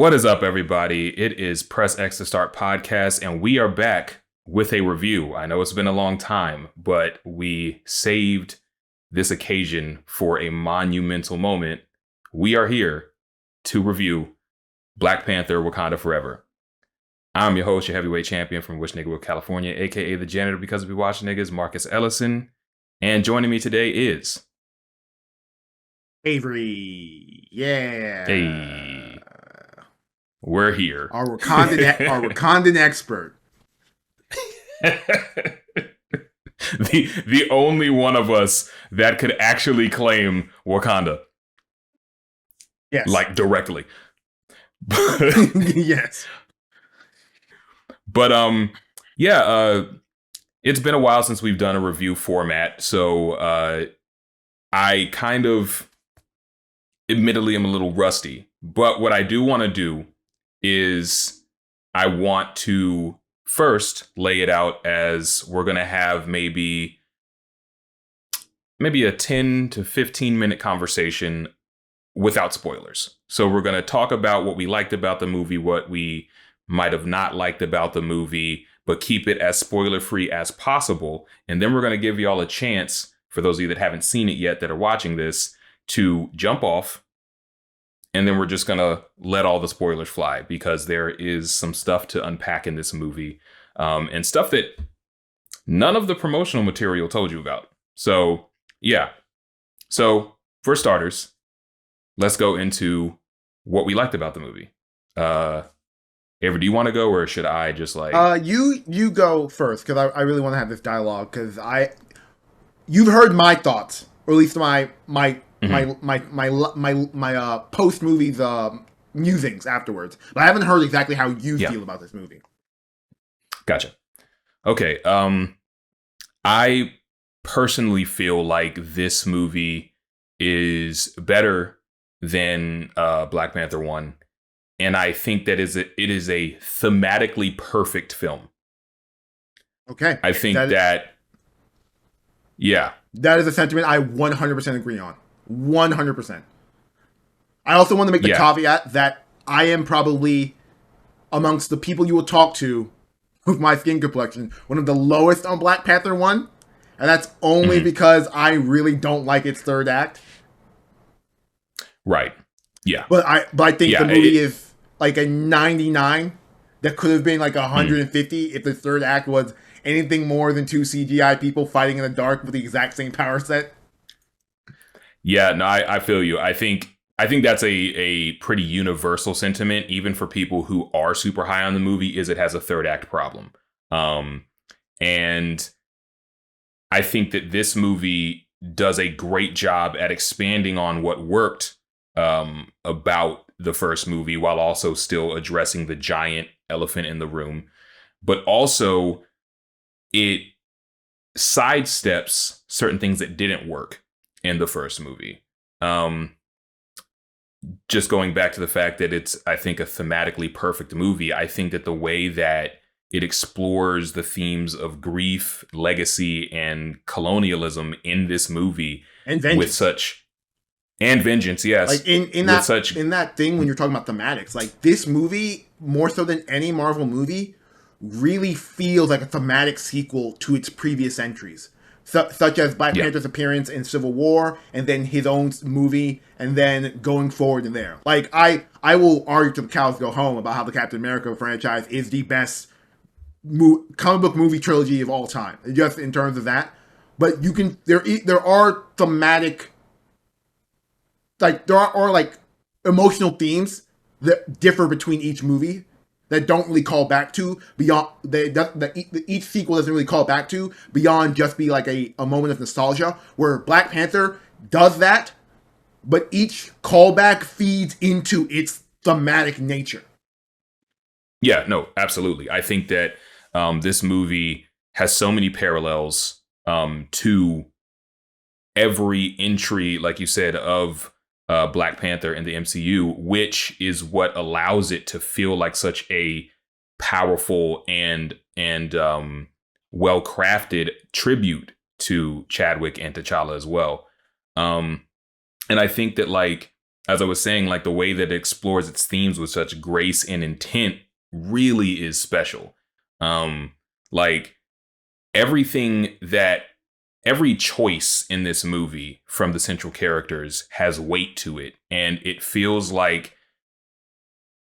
What is up, everybody? It is Press X to Start podcast, and we are back with a review. I know it's been a long time, but we saved this occasion for a monumental moment. We are here to review Black Panther Wakanda Forever. I'm your host, your heavyweight champion from Wishnigga, California, aka the janitor because we watch niggas, Marcus Ellison. And joining me today is Avery. Yeah. Hey. We're here. Our Wakandan expert. the only one of us that could actually claim Wakanda. Yes. Like directly. Yes. But it's been a while since we've done a review format, so I kind of admittedly am a little rusty. But what I do want to do is I want to first lay it out as we're going to have maybe a 10 to 15 minute conversation without spoilers. So we're going to talk about what we liked about the movie, what we might have not liked about the movie, but keep it as spoiler free as possible. And then we're going to give you all a chance, for those of you that haven't seen it yet that are watching this, to jump off. And then we're just going to let all the spoilers fly because there is some stuff to unpack in this movie and stuff that none of the promotional material told you about. So, yeah. So, for starters, let's go into what we liked about the movie. Avery, do you want to go or should I just like... You go first because I really want to have this dialogue because you've heard my thoughts, or at least my post movies musings afterwards, but I haven't heard exactly how you feel about this movie. Gotcha. Okay. I personally feel like this movie is better than Black Panther 1, and I think that it is a thematically perfect film. Okay. I think that is a sentiment I 100% agree on. 100%. I also want to make the caveat that I am probably amongst the people you will talk to with my skin complexion one of the lowest on Black Panther 1, and that's only because I really don't like its third act. Right. Yeah. But I think the movie is like a 99 that could have been like 150 if the third act was anything more than two CGI people fighting in the dark with the exact same power set. Yeah, no, I feel you. I think that's a pretty universal sentiment, even for people who are super high on the movie, is it has a third act problem. And I think that this movie does a great job at expanding on what worked about the first movie while also still addressing the giant elephant in the room. But also it sidesteps certain things that didn't work in the first movie. Just going back to the fact that it's, I think, a thematically perfect movie. I think that the way that it explores the themes of grief, legacy, and colonialism in this movie and vengeance. And vengeance, yes. Like in that thing when you're talking about thematics, like this movie, more so than any Marvel movie, really feels like a thematic sequel to its previous entries. Such as Black Panther's appearance in Civil War, and then his own movie, and then going forward in there. Like, I will argue till the cows go home about how the Captain America franchise is the best comic book movie trilogy of all time, just in terms of that. But there are thematic, like, there are like emotional themes that differ between each movie that don't really call back to beyond each sequel doesn't really call back to beyond just be like a moment of nostalgia, where Black Panther does that, but each callback feeds into its thematic nature. Yeah, no, absolutely. I think that this movie has so many parallels to every entry, like you said, of Black Panther in the MCU, which is what allows it to feel like such a powerful and well-crafted tribute to Chadwick and T'Challa as well. And I think that, like, as I was saying, like the way that it explores its themes with such grace and intent really is special. Like everything that every choice in this movie from the central characters has weight to it, and it feels like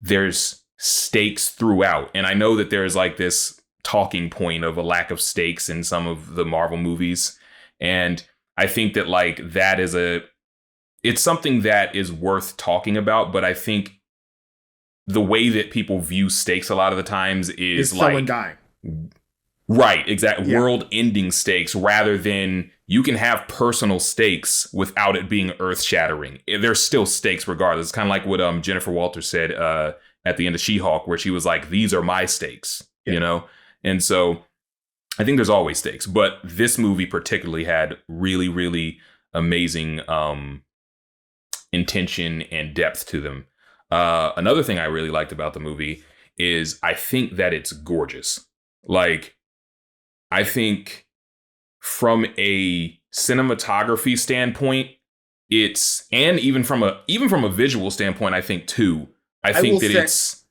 there's stakes throughout. And I know that there's like this talking point of a lack of stakes in some of the Marvel movies, and I think that like that is it's something that is worth talking about, but I think the way that people view stakes a lot of the times is like someone dying. Right, exactly. Yeah. World-ending stakes rather than you can have personal stakes without it being earth-shattering. There's still stakes regardless. It's kind of like what Jennifer Walters said at the end of She-Hulk, where she was like, "These are my stakes," you know? And so I think there's always stakes, but this movie particularly had really, really amazing intention and depth to them. Another thing I really liked about the movie is I think that it's gorgeous. Like, I think from a cinematography standpoint, and even from a visual standpoint, I think too. I think that it's.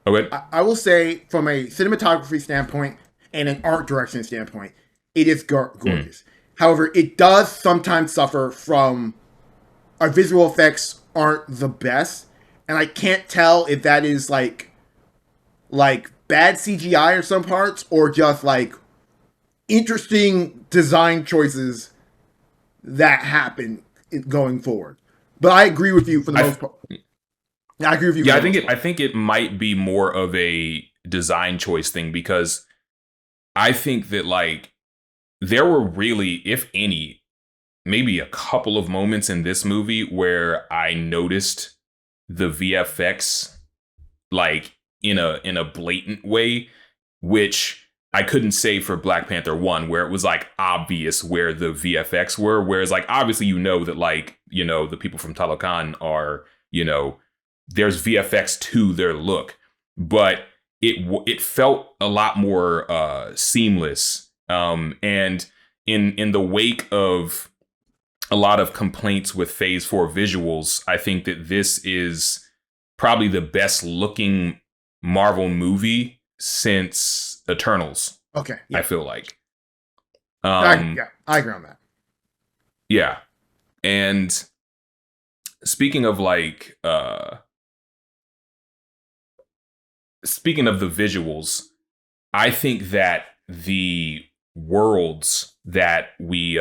Oh, good. I will say from a cinematography standpoint and an art direction standpoint, it is gorgeous. However, it does sometimes suffer from our visual effects aren't the best, and I can't tell if that is like bad CGI or some parts, or just like interesting design choices that happen going forward. But I agree with you for the most part. I agree with you. Yeah, I think it might be more of a design choice thing, because I think that like there were really, if any, maybe a couple of moments in this movie where I noticed the VFX like in a blatant way, which I couldn't say for Black Panther 1, where it was like obvious where the VFX were. Whereas like obviously that like, the people from Talokan are, there's VFX to their look, but it felt a lot more seamless. And in the wake of a lot of complaints with Phase 4 visuals, I think that this is probably the best looking Marvel movie since Eternals. Okay. Yeah. I feel like. I agree on that. Yeah. And speaking of like speaking of the visuals, I think that the worlds that we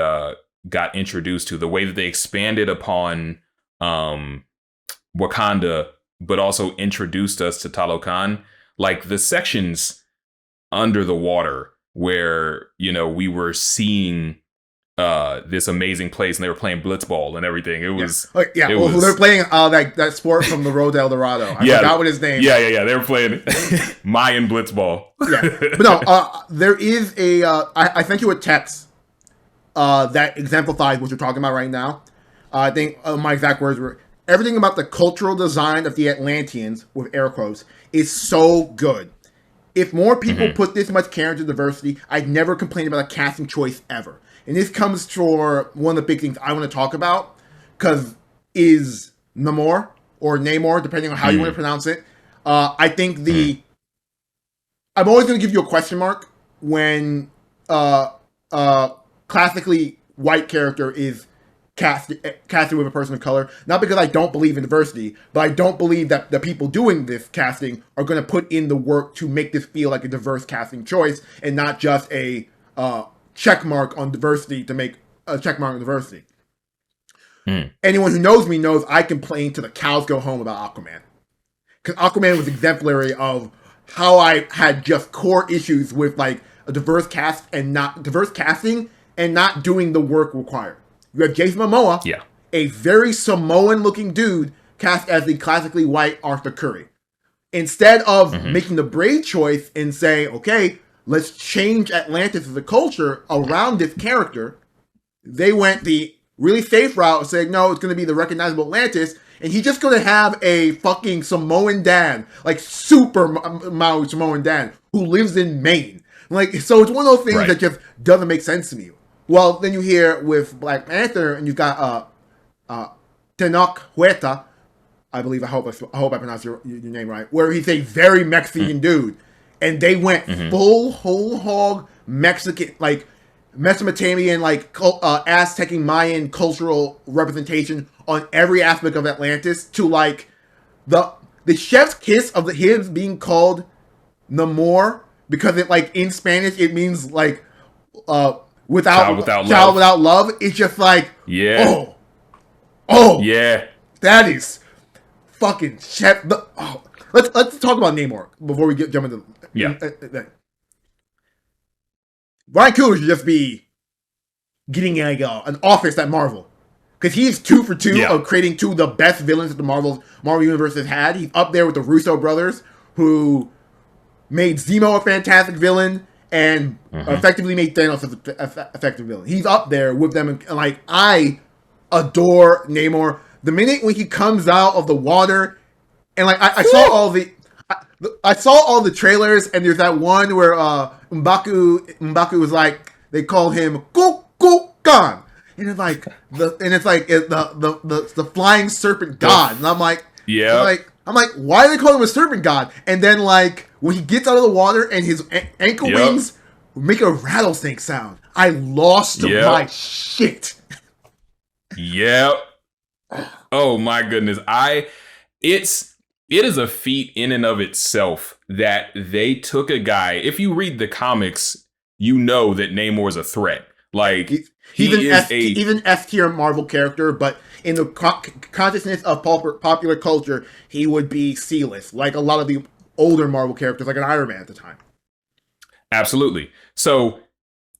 got introduced to, the way that they expanded upon Wakanda, but also introduced us to Talokan, like the sections under the water where, we were seeing this amazing place and they were playing blitzball and everything. It was they're playing that sport from the Road to El Dorado. I forgot what his name. Yeah. They were playing Mayan blitzball. Yeah, but no, there is I sent you a text that exemplifies what you're talking about right now. I think my exact words were, everything about the cultural design of the Atlanteans, with air quotes, is so good. If more people put this much care into diversity, I'd never complain about a casting choice ever. And this comes for one of the big things I want to talk about, because is Namor, or Namor, depending on how you want to pronounce it. I think I'm always going to give you a question mark when classically white character is casted with a person of color. Not because I don't believe in diversity, but I don't believe that the people doing this casting are going to put in the work to make this feel like a diverse casting choice, and not just a check mark on diversity to make a check mark on diversity. Anyone who knows me knows I complain to the cows go home about Aquaman. Because Aquaman was exemplary of how I had just core issues with like a diverse casting and not doing the work required. You have Jason Momoa, a very Samoan-looking dude, cast as the classically white Arthur Curry. Instead of making the brave choice and saying, okay, let's change Atlantis as a culture around this character, they went the really safe route of saying, no, it's going to be the recognizable Atlantis, and he's just going to have a fucking Samoan dad, like super Maui Samoan dad, who lives in Maine. Like, so it's one of those things that just doesn't make sense to me. Well, then you hear with Black Panther, and you've got Tenoch Huerta, I believe. I hope I pronounced your name right. Where he's a very Mexican dude, and they went full whole hog Mexican, like Mesopotamian, like Aztec and Mayan cultural representation on every aspect of Atlantis, to like the chef's kiss of him being called Namor, because it, like, in Spanish it means like child without love. It's just like, oh yeah, that is fucking chef. Let's talk about Namor before we jump into Ryan Coogler should just be getting like an office at Marvel, because he's 2 for 2 of creating 2 of the best villains that the Marvel universe has had. He's up there with the Russo brothers, who made Zemo a fantastic villain and effectively made Thanos an effective villain. He's up there with them, and like, I adore Namor. The minute when he comes out of the water, and like I saw all the trailers, and there's that one where M'Baku was like, they call him Kukulkan, and it's like the flying serpent god, and I'm like, why do they call him a serpent god? And then, like, when he gets out of the water and his ankle wings make a rattlesnake sound, I lost my shit. Yep. Oh my goodness. It is a feat in and of itself that they took a guy. If you read the comics, you know that Namor is a threat. Like, he's an F tier Marvel character, but in the consciousness of popular culture, he would be C-list, like a lot of the older Marvel characters, like an Iron Man at the time. Absolutely. So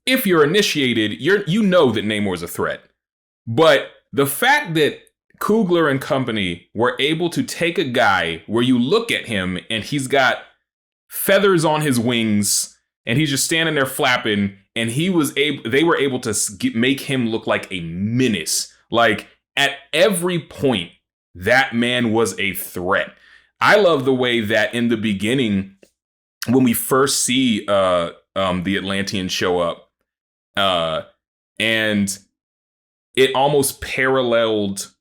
if you're initiated, you know that Namor is a threat. But the fact that Coogler and company were able to take a guy where you look at him and he's got feathers on his wings and he's just standing there flapping, and they were able to make him look like a menace. Like, at every point, that man was a threat. I love the way that in the beginning, when we first see the Atlanteans show up, and it almost paralleled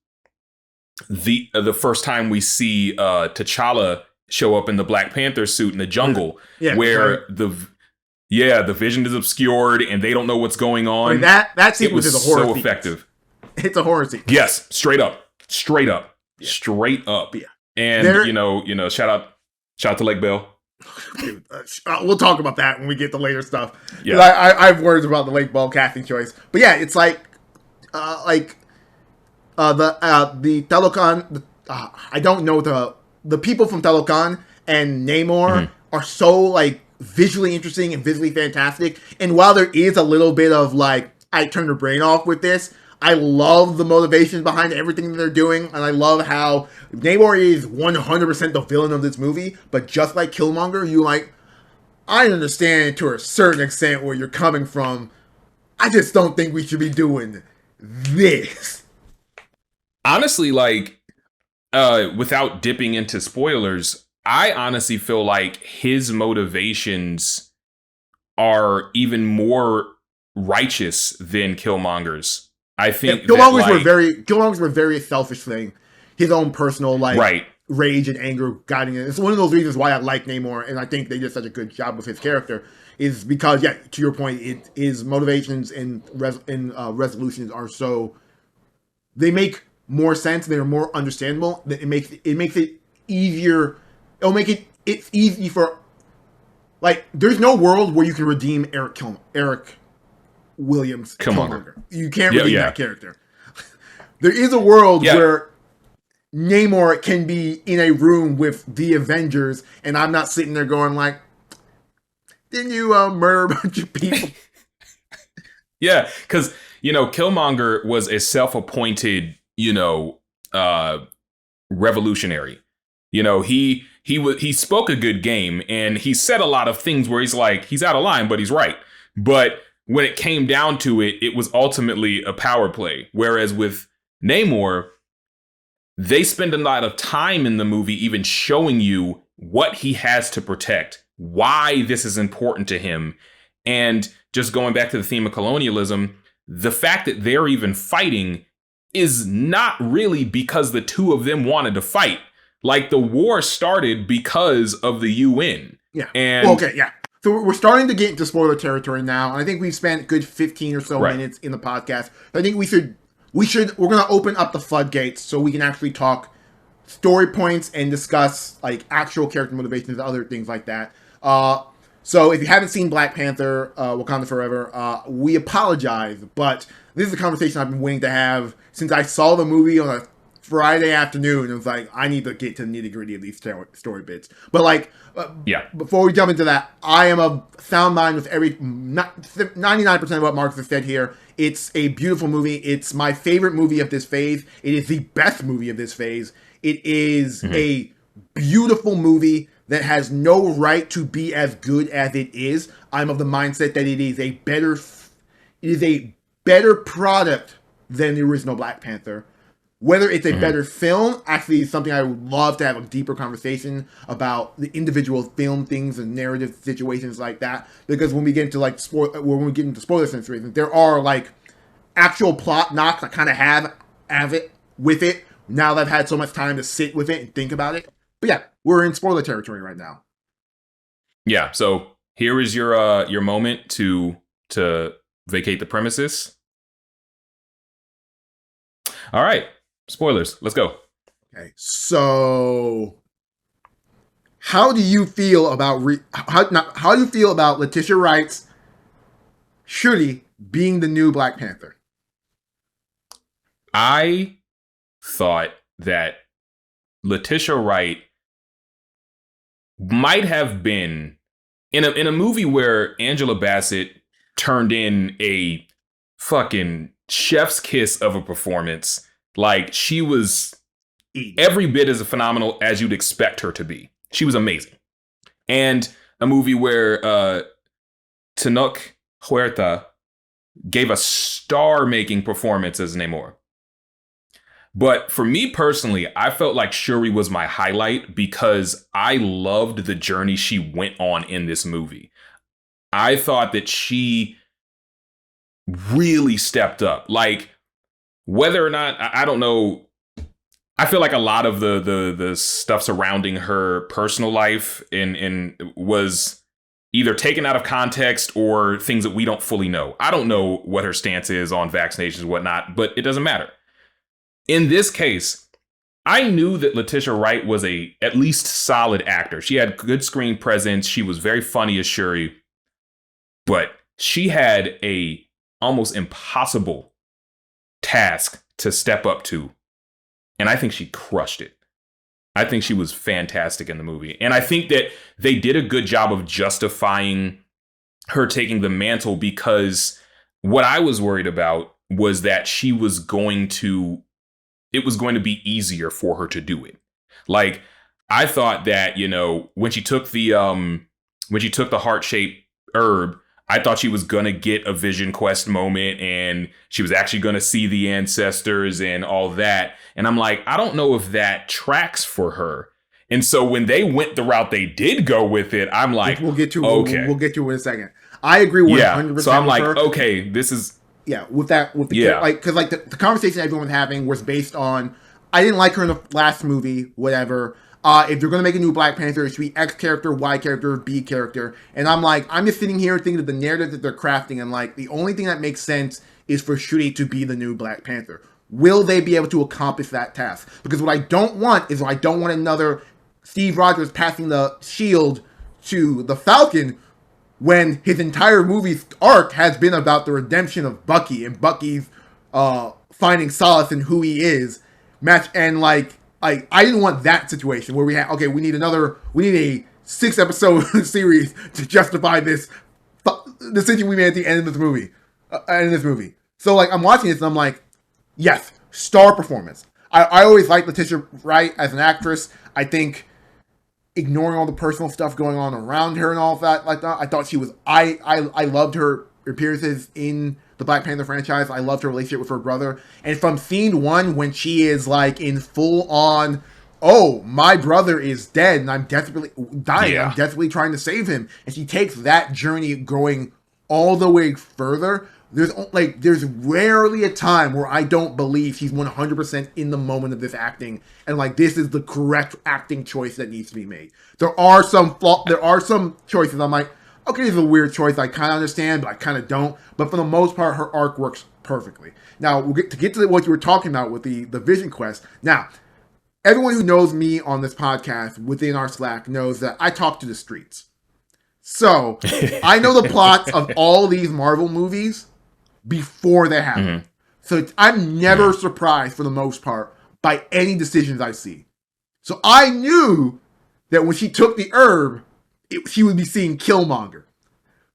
the first time we see T'Challa show up in the Black Panther suit in the jungle, where the vision is obscured and they don't know what's going on. I mean, that sequence is a horror so sequence. effective. It's a horror sequence. Yes, straight up. Yeah. And shout out to Lake Bell. We'll talk about that when we get to later stuff. Yeah, I have words about the Lake Bell casting choice, but yeah, it's like the Talokan. I don't know the people from Talokan and Namor are so like visually interesting and visually fantastic. And while there is a little bit of like, I turned the brain off with this, I love the motivations behind everything that they're doing, and I love how Namor is 100% the villain of this movie. But just like Killmonger, I understand to a certain extent where you're coming from. I just don't think we should be doing this. Honestly, like, without dipping into spoilers, I honestly feel like his motivations are even more righteous than Killmonger's. I think Killmonger's were very selfish thing. His own personal rage and anger guiding it. It's one of those reasons why I like Namor, and I think they did such a good job with his character, is because, to your point, his motivations and resolutions are so, they make more sense. They're more understandable. It makes it easier. It'll make it's easy for, like, there's no world where you can redeem Eric Williams Killmonger. You can't redeem that character. There is a world where Namor can be in a room with the Avengers, and I'm not sitting there going like, didn't you murder a bunch of people? Yeah, because, Killmonger was a self-appointed, revolutionary. He spoke a good game, and he said a lot of things where he's like, he's out of line, but he's right. But when it came down to it, it was ultimately a power play. Whereas with Namor, they spend a lot of time in the movie even showing you what he has to protect, why this is important to him. And just going back to the theme of colonialism, the fact that they're even fighting is not really because the two of them wanted to fight. Like, the war started because of the UN. Yeah. And well, okay, yeah. So we're starting to get into spoiler territory now, and I think we've spent a good 15 or so minutes in the podcast. I think we're going to open up the floodgates so we can actually talk story points and discuss like actual character motivations and other things like that. So if you haven't seen Black Panther, Wakanda Forever, we apologize, but this is a conversation I've been waiting to have since I saw the movie on a Friday afternoon. It was like, I need to get to the nitty gritty of these story bits. But like, before we jump into that, I am of sound mind with 99% of what Marcus has said here. It's a beautiful movie. It's my favorite movie of this phase. It is the best movie of this phase. It is a beautiful movie that has no right to be as good as it is. I'm of the mindset that it is a better product than the original Black Panther. Whether it's a better film, actually is something I would love to have a deeper conversation about the individual film things and narrative situations like that. Because when we get into like when we get into spoiler situations, there are like actual plot knocks I kind of have it with it. Now that I've had so much time to sit with it and think about it. But yeah, we're in spoiler territory right now. Yeah, so here is your moment to vacate the premises. All right, spoilers. Let's go. Okay, so how do you feel about how do you feel about Letitia Wright's Shuri being the new Black Panther? I thought that Letitia Wright might have been in a movie where Angela Bassett turned in a fucking chef's kiss of a performance. Like, she was every bit as phenomenal as you'd expect her to be. She was amazing. And a movie where Tenoch Huerta gave a star-making performance as Namor. But for me personally, I felt like Shuri was my highlight because I loved the journey she went on in this movie. I thought that she really stepped up. Like, whether or not, I don't know, I feel like a lot of the stuff surrounding her personal life in was either taken out of context or things that we don't fully know. I don't know what her stance is on vaccinations and whatnot, but it doesn't matter. In this case, I knew that Letitia Wright was a at least solid actor. She had good screen presence. She was very funny as Shuri, but she had a almost impossible task to step up to. And I think she crushed it. I think she was fantastic in the movie. And I think that they did a good job of justifying her taking the mantle, because what I was worried about was that it was going to be easier for her to do it. Like, I thought that, when she took the heart-shaped herb, I thought she was going to get a Vision Quest moment and she was actually going to see the ancestors and all that. And I'm like, I don't know if that tracks for her. And so when they went the route they did go with it, I'm like, we'll get to okay. We'll get to it in a second. I agree 100%. Yeah. So I'm like, okay, this is. Yeah, because the conversation everyone was having was based on, I didn't like her in the last movie, whatever. If you're going to make a new Black Panther, it should be X character, Y character, B character. And I'm like, I'm just sitting here thinking of the narrative that they're crafting, and like, the only thing that makes sense is for Shuri to be the new Black Panther. Will they be able to accomplish that task? Because what I don't want is, another Steve Rogers passing the shield to the Falcon, when his entire movie's arc has been about the redemption of Bucky and Bucky's finding solace in who he is. And I didn't want that situation where we need a 6-episode series to justify this decision we made at the end of this movie. So like, I'm watching this and I'm like, yes, star performance. I always liked Letitia Wright as an actress. I think, ignoring all the personal stuff going on around her and all of that, like that, I thought she was. I loved her appearances in the Black Panther franchise. I loved her relationship with her brother. And from scene one, when she is like in full on, oh, my brother is dead and I'm desperately dying. Yeah. I'm desperately trying to save him. And she takes that journey going all the way further. there's rarely a time where I don't believe he's 100% in the moment of this acting, and like this is the correct acting choice that needs to be made. There are some choices I'm like, okay, this is a weird choice. I kind of understand, but I kind of don't. But for the most part, her arc works perfectly. Now, we'll get to what you were talking about with the Vision Quest. Now, everyone who knows me on this podcast within our Slack knows that I talk to the streets. So, I know the plots of all these Marvel movies before they happen. Mm-hmm. So, I'm never surprised, for the most part, by any decisions I see. So, I knew that when she took the herb, she would be seeing Killmonger.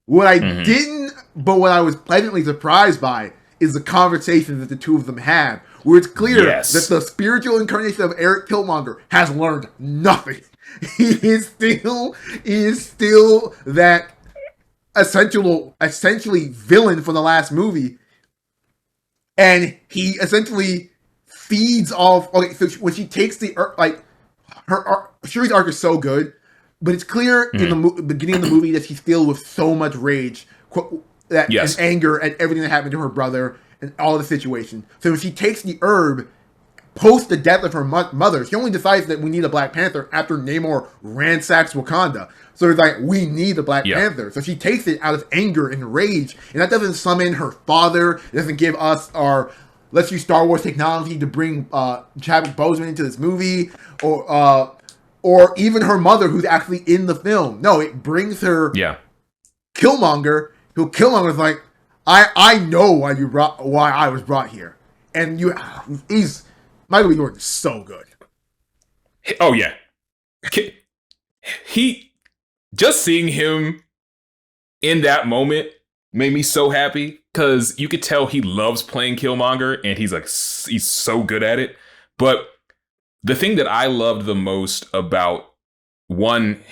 What I didn't, but what I was pleasantly surprised by is the conversations that the two of them have, where it's clear that the spiritual incarnation of Eric Killmonger has learned nothing. He is still that essentially villain from the last movie, and he essentially feeds off. Okay, so when she takes the her Shuri's arc is so good, but it's clear in the beginning of the movie that she's filled with so much rage, and anger at everything that happened to her brother and all the situation. So when she takes the herb post the death of her mother, she only decides that we need a Black Panther after Namor ransacks Wakanda. So it's like, we need a Black Panther. So she takes it out of anger and rage, and that doesn't summon her father. It doesn't give us our let's use Star Wars technology to bring Chadwick Boseman into this movie, or even her mother, who's actually in the film. No, it brings her Killmonger, who Killmonger's like, I know why I was brought here, and Michael B. Jordan is so good. Oh yeah, he just seeing him in that moment made me so happy, because you could tell he loves playing Killmonger, and he's so good at it. But the thing that I loved the most about, one,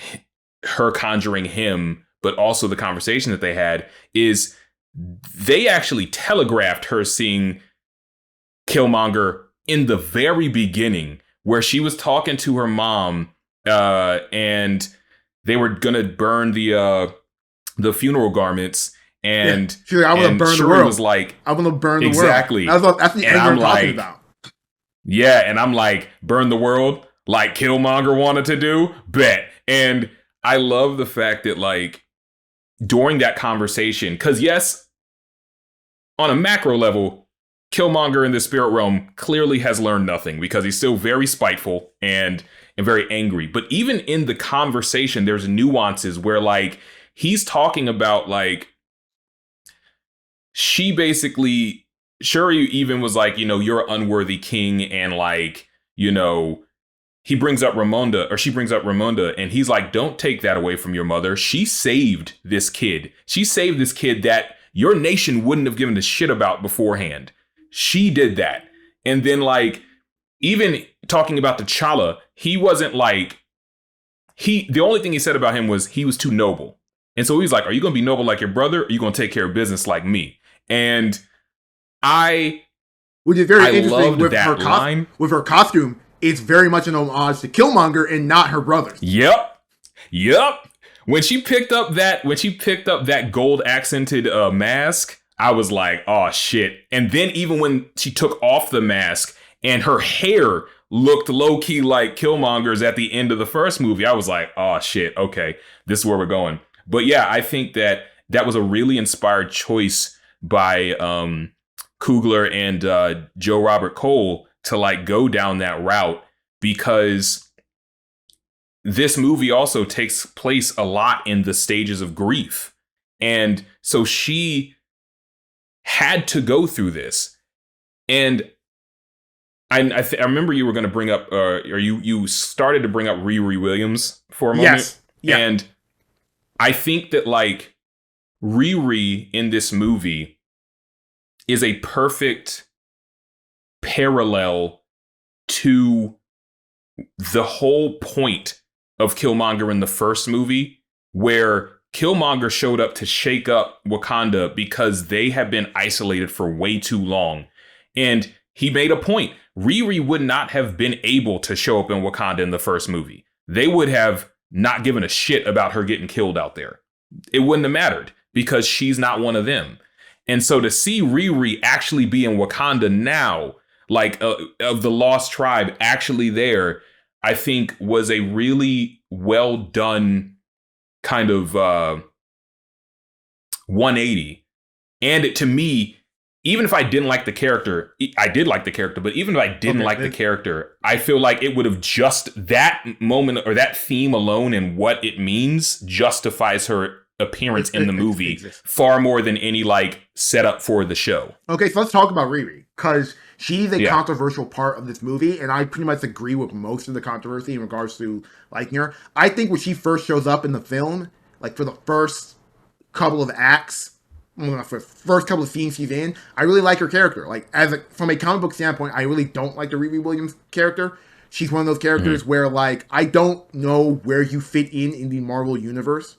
her conjuring him, but also the conversation that they had, is they actually telegraphed her seeing Killmonger in the very beginning, where she was talking to her mom, and they were gonna burn the funeral garments, and she's like, I want to burn the world. Was like, I want to burn the world. Exactly. That's the anger I'm talking about. Yeah, and I'm like, burn the world like Killmonger wanted to do? Bet. And I love the fact that, like, during that conversation, because yes, on a macro level, Killmonger in the spirit realm clearly has learned nothing, because he's still very spiteful and very angry. But even in the conversation, there's nuances where, like, he's talking about, like, she basically, Shuri even was like, you're an unworthy king, and, like, he brings up Ramonda, and he's like, don't take that away from your mother. She saved this kid. She saved this kid that your nation wouldn't have given a shit about beforehand. She did that. And then, like, even talking about T'Challa, he wasn't like, the only thing he said about him was he was too noble. And so he's like, are you going to be noble like your brother, or are you going to take care of business like me? And which is very interesting with her line. With her costume, it's very much an homage to Killmonger and not her brothers. Yep. When she picked up that gold accented mask, I was like, oh shit. And then even when she took off the mask and her hair looked low key like Killmonger's at the end of the first movie, I was like, oh shit, okay, this is where we're going. But yeah, I think that was a really inspired choice by Coogler and Joe Robert Cole to, like, go down that route, because this movie also takes place a lot in the stages of grief. And so she had to go through this. And I remember you were going to bring up, or you started to bring up Riri Williams for a moment. Yes. Yeah. And I think that, like, Riri in this movie is a perfect parallel to the whole point of Killmonger in the first movie, where Killmonger showed up to shake up Wakanda because they have been isolated for way too long. And he made a point. Riri would not have been able to show up in Wakanda in the first movie. They would have not given a shit about her getting killed out there. It wouldn't have mattered, because she's not one of them. And so to see Riri actually be in Wakanda now, like of the Lost Tribe actually there, I think was a really well done kind of 180. And to me, even if I didn't like the character, I did like the character, but even if I didn't like the character, I feel like it would have just that moment or that theme alone and what it means justifies her appearance in the movie far more than any like setup for the show. Okay, so let's talk about Riri, because she's a controversial part of this movie, and I pretty much agree with most of the controversy in regards to liking her. I think when she first shows up in the film, like for the first couple of acts, for the first couple of scenes she's in, I really like her character. Like from a comic book standpoint, I really don't like the Riri Williams character. She's one of those characters where like I don't know where you fit in the Marvel universe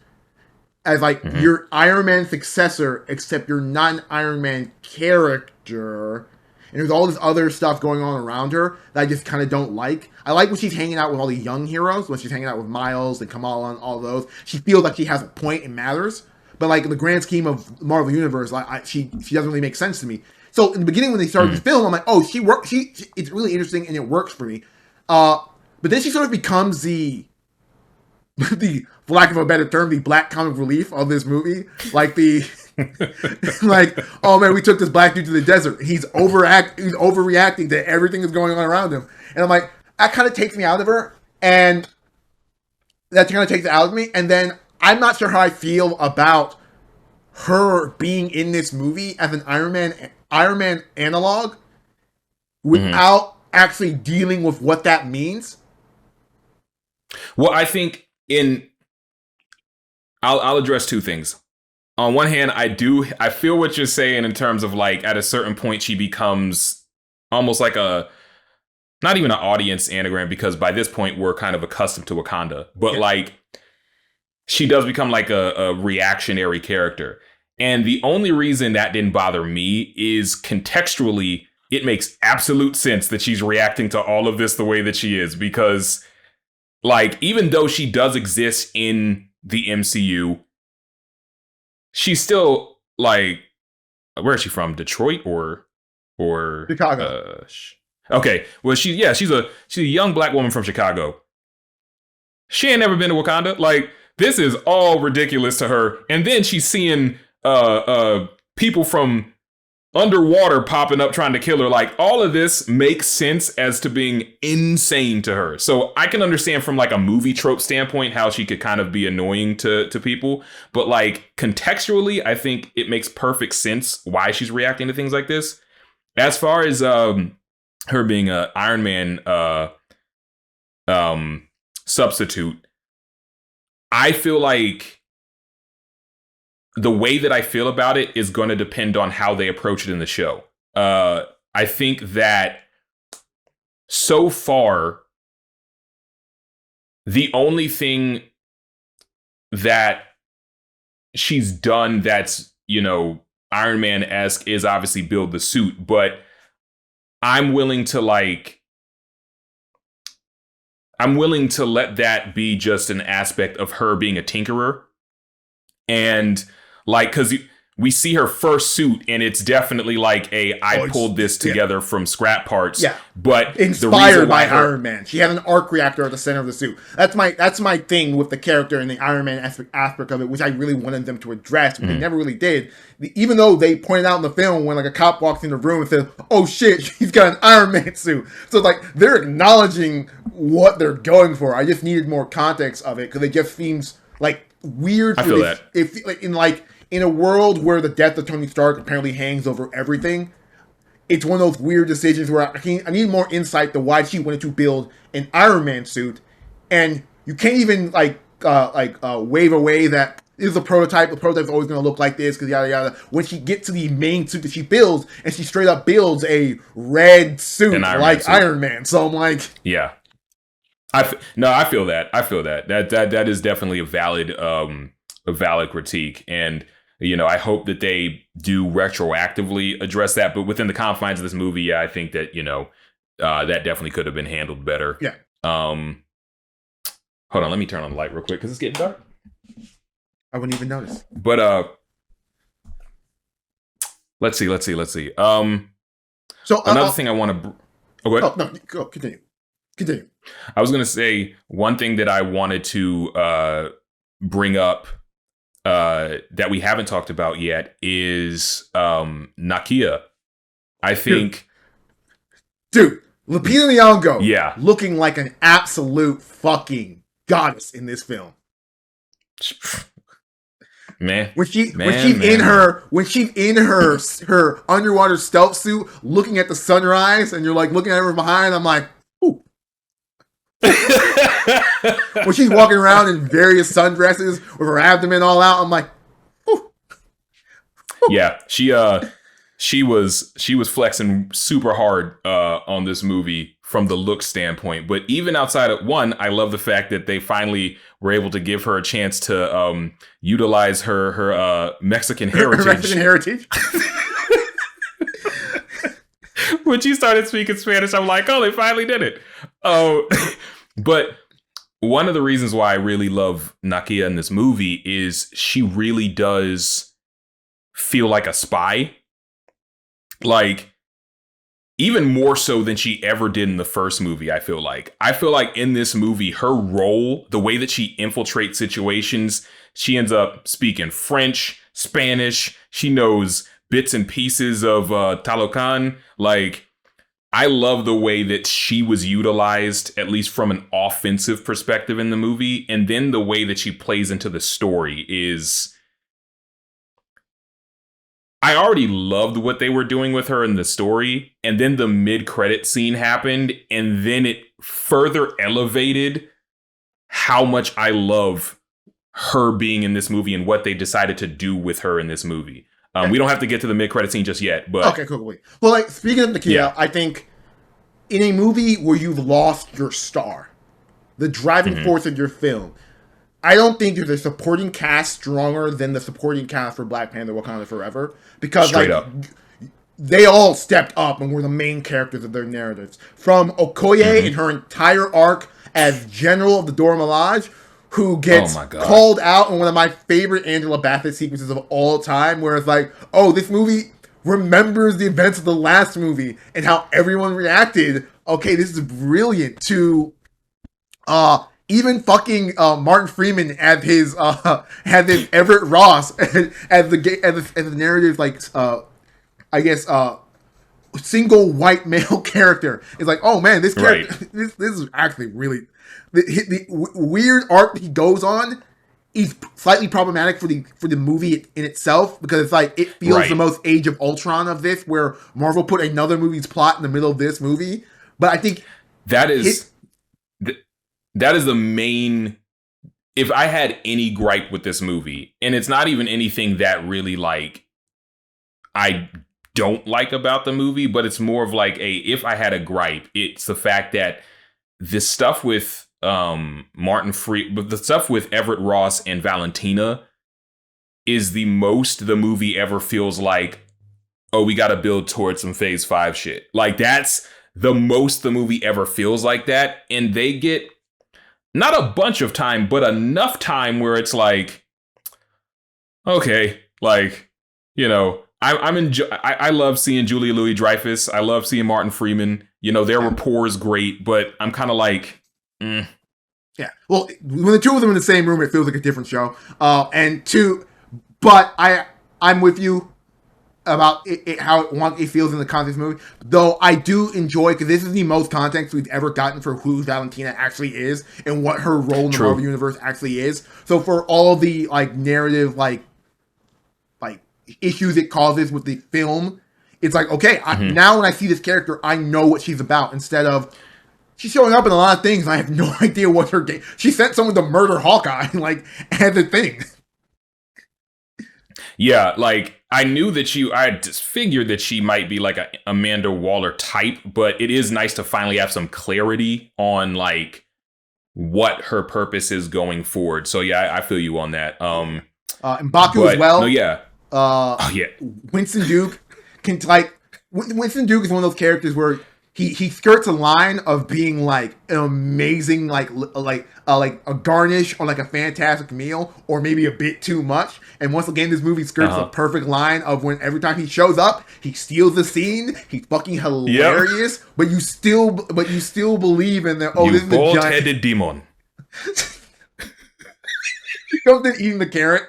as like your Iron Man successor, except you're not an Iron Man character. And there's all this other stuff going on around her that I just kind of don't like. I like when she's hanging out with all the young heroes, when she's hanging out with Miles and Kamala and all those. She feels like she has a point and matters. But like in the grand scheme of Marvel Universe, like she doesn't really make sense to me. So in the beginning when they started the film, I'm like, oh, she it's really interesting and it works for me. But then she sort of becomes the for lack of a better term, the black comic relief of this movie. Like like, oh man, we took this black dude to the desert. He's overreacting to everything that's going on around him. And I'm like, that kind of takes me out of her. And that kind of takes it out of me. And then I'm not sure how I feel about her being in this movie as an Iron Man analog without actually dealing with what that means. Well, I think I'll address two things. On one hand, I feel what you're saying in terms of like at a certain point she becomes almost like not even an audience anagram, because by this point we're kind of accustomed to Wakanda, but like she does become like a reactionary character. And the only reason that didn't bother me is contextually, it makes absolute sense that she's reacting to all of this the way that she is, because like, even though she does exist in the MCU, she's still like, where is she from? Detroit or Chicago? Okay, well she's a young black woman from Chicago. She ain't never been to Wakanda. Like, this is all ridiculous to her. And then she's seeing people from underwater popping up trying to kill her. Like, all of this makes sense as to being insane to her. So I can understand from like a movie trope standpoint how she could kind of be annoying to people. But like contextually, I think it makes perfect sense why she's reacting to things like this. As far as her being an Iron Man substitute, I feel like the way that I feel about it is going to depend on how they approach it in the show. I think that so far, the only thing that she's done that's, Iron Man-esque is obviously build the suit, but I'm willing to let that be just an aspect of her being a tinkerer. And like, because we see her first suit and it's definitely like I pulled this together from scrap parts. Yeah. But inspired by Iron Man. She has an arc reactor at the center of the suit. That's my thing with the character and the Iron Man aspect of it, which I really wanted them to address, but they never really did. Even though they pointed out in the film when like a cop walks in the room and says, "Oh shit, she's got an Iron Man suit." So like they're acknowledging what they're going for. I just needed more context of it because it just seems like weird. I feel that. If in a world where the death of Tony Stark apparently hangs over everything, it's one of those weird decisions where I need more insight to why she wanted to build an Iron Man suit, and you can't even wave away that this is a prototype. The prototype's always going to look like this because yada yada. When she gets to the main suit that she builds, and she straight up builds a red suit like Iron Man. So I'm like, yeah. I feel that. That is definitely a valid critique, and I hope that they do retroactively address that. But within the confines of this movie, yeah, I think that that definitely could have been handled better. Yeah. Hold on, let me turn on the light real quick because it's getting dark. I wouldn't even notice. But let's see. So Another thing I want to. Oh, go ahead. no, go continue. Continue. I was going to say one thing that I wanted to bring up that we haven't talked about yet is Nakia. I think, dude, Lupita Nyong'o, yeah, looking like an absolute fucking goddess in this film. Man, when she's in her underwater stealth suit, looking at the sunrise, and you're like looking at her from behind, I'm like, ooh. When she's walking around in various sundresses with her abdomen all out, I'm like, ooh. Yeah, she was flexing super hard on this movie from the look standpoint. But even outside of one, I love the fact that they finally were able to give her a chance to utilize her Mexican heritage. Her Mexican heritage. When she started speaking Spanish, I'm like, oh, they finally did it. Oh, but one of the reasons why I really love Nakia in this movie is she really does feel like a spy. Like, even more so than she ever did in the first movie, I feel like. I feel like in this movie, her role, the way that she infiltrates situations, she ends up speaking French, Spanish. She knows bits and pieces of Talocan. Like, I love the way that she was utilized, at least from an offensive perspective in the movie. And then the way that she plays into the story is... I already loved what they were doing with her in the story, and then the mid-credit scene happened, and then it further elevated how much I love her being in this movie and what they decided to do with her in this movie. We don't have to get to the mid-credit scene just yet, but... Okay, cool. Well, like, speaking of Nakia, yeah. I think in a movie where you've lost your star, the driving force of your film, I don't think there's a supporting cast stronger than the supporting cast for Black Panther Wakanda Forever. Because straight up, they all stepped up and were the main characters of their narratives. From Okoye in her entire arc as General of the Dora Milaje, who gets called out in one of my favorite Angela Bassett sequences of all time, where it's like, oh, this movie remembers the events of the last movie and how everyone reacted. Okay, this is brilliant. To even fucking Martin Freeman as his Everett Ross as the narrative, like I guess single white male character is like, oh man, this character, this is actually really the weird arc he goes on is slightly problematic for the movie in itself, because it's like it feels the most Age of Ultron of this, where Marvel put another movie's plot in the middle of this movie. But I think that is the main. If I had any gripe with this movie, and it's not even anything that really like I don't like about the movie, but it's more of like if I had a gripe, it's the fact that this stuff with but the stuff with Everett Ross and Valentina is the most the movie ever feels like, oh, we got to build towards some Phase 5 shit. Like, that's the most the movie ever feels like that. And they get not a bunch of time, but enough time where it's like, okay, like, you know, I love seeing Julia Louis-Dreyfus. I love seeing Martin Freeman. You know, their rapport is great, but I'm kind of like, Yeah. Well, when the two of them in the same room, it feels like a different show. But I'm with you about how it feels in the context of the movie. Though I do enjoy, because this is the most context we've ever gotten for who Valentina actually is and what her role in the Marvel Universe actually is. So for all the like narrative like issues it causes with the film, it's like, okay, now when I see this character, I know what she's about, instead of she's showing up in a lot of things and I have no idea what her game. She sent someone to murder Hawkeye, like, as a thing. Yeah, like, I knew that I just figured that she might be like a Amanda Waller type, but it is nice to finally have some clarity on like what her purpose is going forward. So yeah, I feel you on that. And Baku as well. No, yeah. Winston Duke can, like, Winston Duke is one of those characters where he skirts a line of being like an amazing like a garnish on like a fantastic meal, or maybe a bit too much. And once again, this movie skirts a perfect line of when every time he shows up, he steals the scene. He's fucking hilarious, but you still believe in the this is the bald-headed demon. He comes in eating the carrot.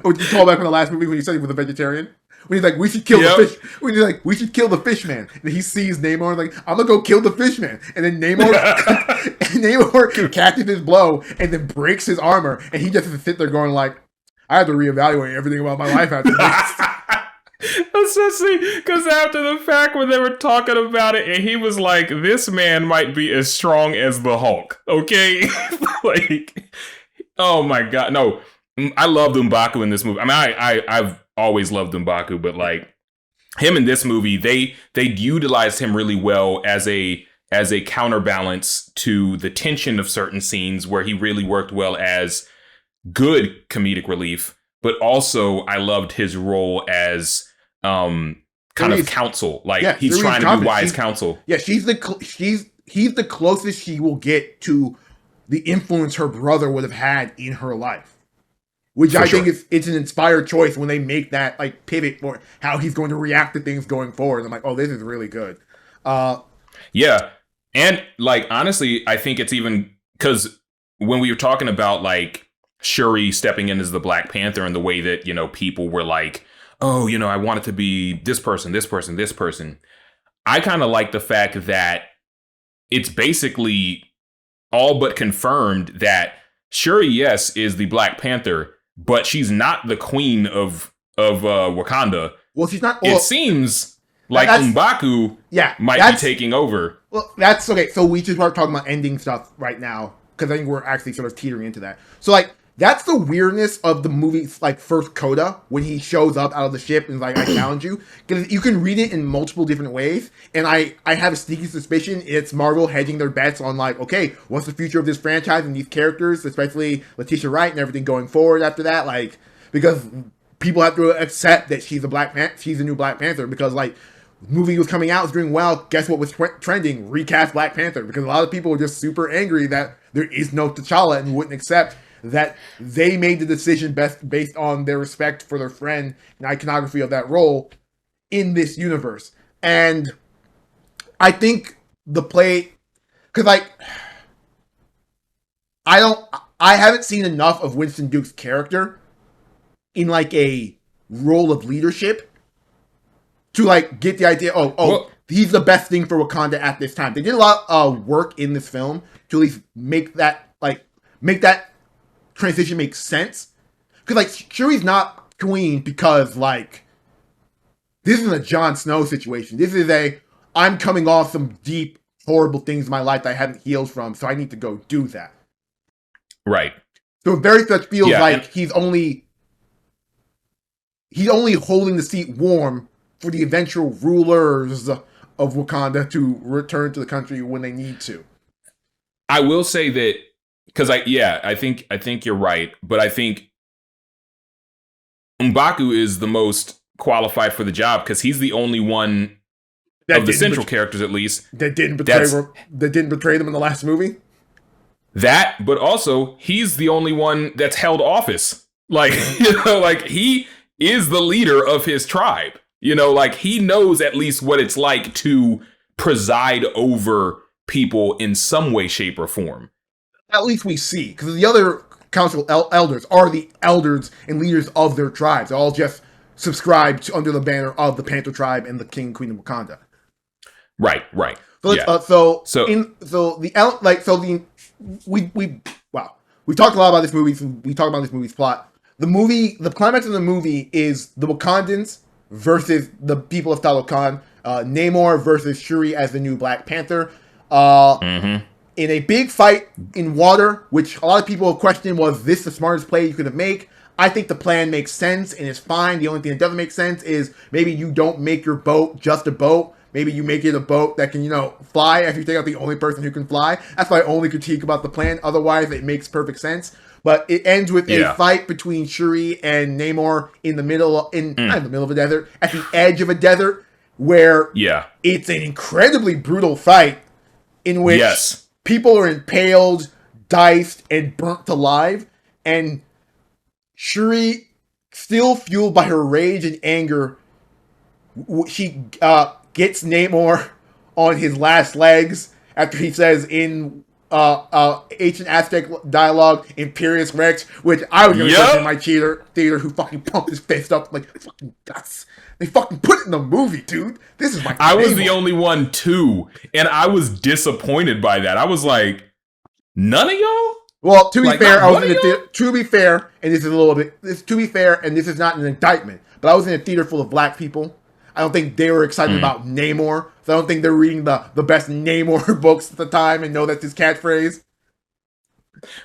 Or you call back from the last movie when he said he was a vegetarian. When he's like, we should kill the fish. When he's like, we should kill the fish man. And he sees Namor and like, I'm gonna go kill the fish man. And then Namor catches his blow and then breaks his armor. And he just has to sit there going like, I have to reevaluate everything about my life after this. Especially because after the fact when they were talking about it and he was like, this man might be as strong as the Hulk. Okay? Like, oh my God. No, I loved M'Baku in this movie. I mean, I've always loved M'Baku, but like him in this movie, they utilized him really well as a counterbalance to the tension of certain scenes where he really worked well as good comedic relief. But also I loved his role as kind of counsel. Like he's trying to be wise counsel. Yeah, he's the closest she will get to the influence her brother would have had in her life. Which I think it's an inspired choice when they make that like pivot for how he's going to react to things going forward. I'm like, oh, this is really good. Yeah. And like, honestly, I think it's even because when we were talking about like Shuri stepping in as the Black Panther and the way that, you know, people were like, oh, you know, I want it to be this person, this person, this person. I kind of like the fact that it's basically all but confirmed that Shuri, yes, is the Black Panther, but she's not the queen of Wakanda. Well, she's not. It seems like M'Baku might be taking over. Well, that's okay. So we just start talking about ending stuff right now because I think we're actually sort of teetering into that. So like that's the weirdness of the movie's like first coda when he shows up out of the ship and is like, I challenge you, because you can read it in multiple different ways. And I have a sneaky suspicion it's Marvel hedging their bets on like, okay, what's the future of this franchise and these characters, especially Letitia Wright and everything going forward after that, like because people have to accept that she's she's the new Black Panther because like the movie was coming out, was doing well. Guess what was trending? Recast Black Panther, because a lot of people were just super angry that there is no T'Challa and wouldn't accept that they made the decision based on their respect for their friend and iconography of that role in this universe. And I think the play, because like I haven't seen enough of Winston Duke's character in like a role of leadership to like get the idea, he's the best thing for Wakanda at this time. They did a lot of work in this film to at least make that transition makes sense. Because like Shuri's not queen because like this isn't a Jon Snow situation. This is I'm coming off some deep, horrible things in my life that I haven't healed from, so I need to go do that. Right. So it very much feels like he's only holding the seat warm for the eventual rulers of Wakanda to return to the country when they need to. I will say that because I think you're right, but I think M'Baku is the most qualified for the job because he's the only one of the central characters, at least, that didn't betray them in the last movie. That, but also he's the only one that's held office. Like, you know, like he is the leader of his tribe. You know, like he knows at least what it's like to preside over people in some way, shape, or form. At least we see, because the other council elders are the elders and leaders of their tribes. They all just subscribe under the banner of the Panther tribe and the King and Queen of Wakanda. Right. So we talked a lot about this movie. We talked about this movie's plot. The climax of the movie is the Wakandans versus the people of Talokan. Namor versus Shuri as the new Black Panther. In a big fight in water, which a lot of people have questioned, was this the smartest play you could have made? I think the plan makes sense and it's fine. The only thing that doesn't make sense is maybe you don't make your boat just a boat. Maybe you make it a boat that can, fly if you take out the only person who can fly. That's my only critique about the plan. Otherwise, it makes perfect sense. But it ends with a fight between Shuri and Namor in the middle of a desert, at the edge of a desert. where Yeah. it's an incredibly brutal fight in which people are impaled, diced, and burnt alive, and Shuri, still fueled by her rage and anger, she gets Namor on his last legs after he says in ancient Aztec dialogue, Imperious Rex, which I was going to go to my theater who fucking pumped his fist up like fucking guts. They fucking put it in the movie, dude. This is my I was the only one too, and I was disappointed by that. I was like, none of y'all? Well, to be fair, I was in the theater. To be fair, and this is a little bit. To be fair, and this is not an indictment, but I was in a theater full of black people. I don't think they were excited about Namor, so I don't think they're reading the best Namor books at the time and know that's his catchphrase.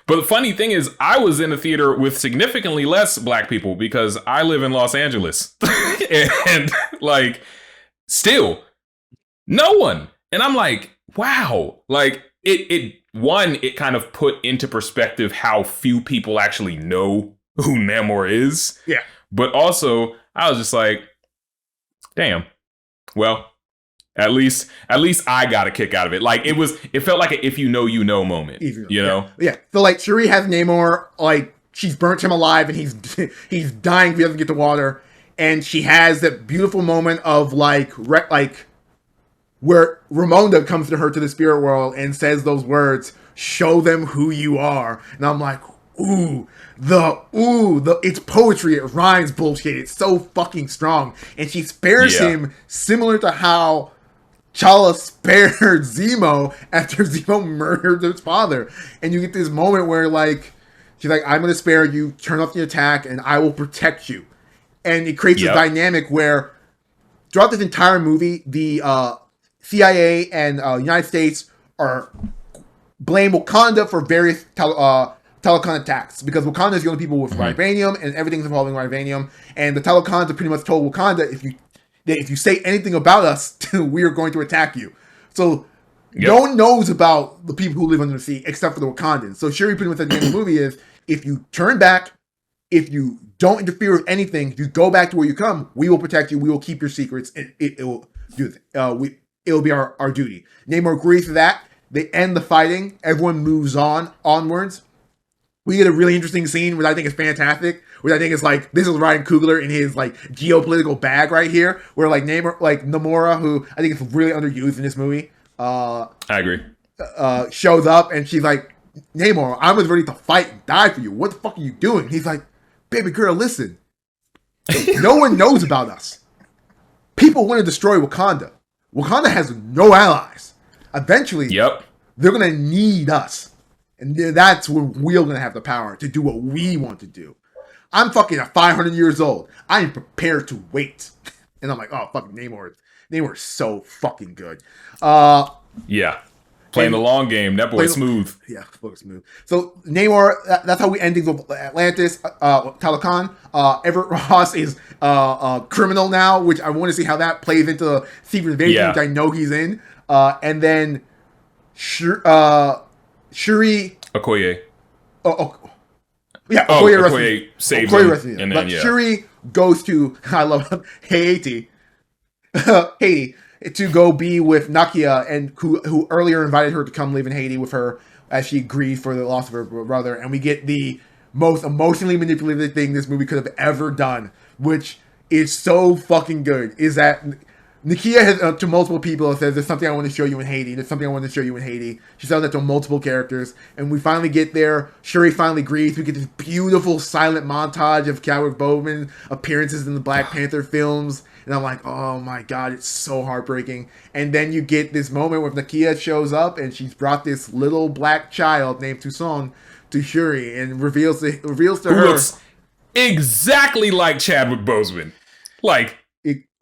But the funny thing is, I was in a theater with significantly less black people because I live in Los Angeles, and like, still, no one. And I'm like, wow, like it kind of put into perspective how few people actually know who Namor is. Yeah. But also, I was just like, damn. Well, at least I got a kick out of it. Like it felt like a if you know moment. You know? Yeah. So like Shuri has Namor, like she's burnt him alive and he's dying if he doesn't get the water. And she has that beautiful moment of like where Ramonda comes to her to the spirit world and says those words, "Show them who you are." And I'm like, it's poetry, it rhymes, bullshit. It's so fucking strong. And she spares him similar to how T'Challa spared Zemo after Zemo murdered his father. And you get this moment where like, she's like, "I'm going to spare you, turn off the attack, and I will protect you." And it creates a dynamic where throughout this entire movie, the CIA and United States blame Wakanda for various telecon attacks, because Wakanda is the only people with vibranium, and everything's involving vibranium. And the telecons are pretty much told Wakanda, if you say anything about us, we are going to attack you. So no one knows about the people who live under the sea except for the Wakandans. So Shuri pretty much at the end of the movie is, if you turn back, if you don't interfere with anything, if you go back to where you come, we will protect you. We will keep your secrets. And it will do it. It'll be our duty. Namor agrees to that. They end the fighting. Everyone moves onwards. We get a really interesting scene, which I think is fantastic. Which I think is like, this is Ryan Coogler in his like geopolitical bag right here, where like Namora, who I think is really underused in this movie. I agree. Shows up and she's like, "Namor, I was ready to fight and die for you. What the fuck are you doing?" He's like, "Baby girl, listen. No one knows about us. People want to destroy Wakanda. Wakanda has no allies. Eventually, they're going to need us. And that's when we're going to have the power to do what we want to do. I'm fucking at 500 years old. I am prepared to wait." And I'm like, oh, fucking Namor is so fucking good. Playing the long game. That boy's smooth. Yeah, boy's smooth. So Namor, that's how we end things with Atlantis, Telecon. Everett Ross is a criminal now, which I want to see how that plays into Secret Invasion, which I know he's in. And then Shuri Okoye. Okoye saves him. And then, Shuri goes to, I love Haiti, to go be with Nakia, and who earlier invited her to come live in Haiti with her as she grieved for the loss of her brother. And we get the most emotionally manipulative thing this movie could have ever done, which is so fucking good, is that Nakia has, to multiple people, says, "There's something I want to show you in Haiti. There's something I want to show you in Haiti." She says that to multiple characters, and we finally get there. Shuri finally agrees. We get this beautiful silent montage of Chadwick Boseman appearances in the Black Panther films, and I'm like, oh my god, it's so heartbreaking. And then you get this moment where Nakia shows up, and she's brought this little black child named Toussaint to Shuri, and reveals to her, looks exactly like Chadwick Boseman, like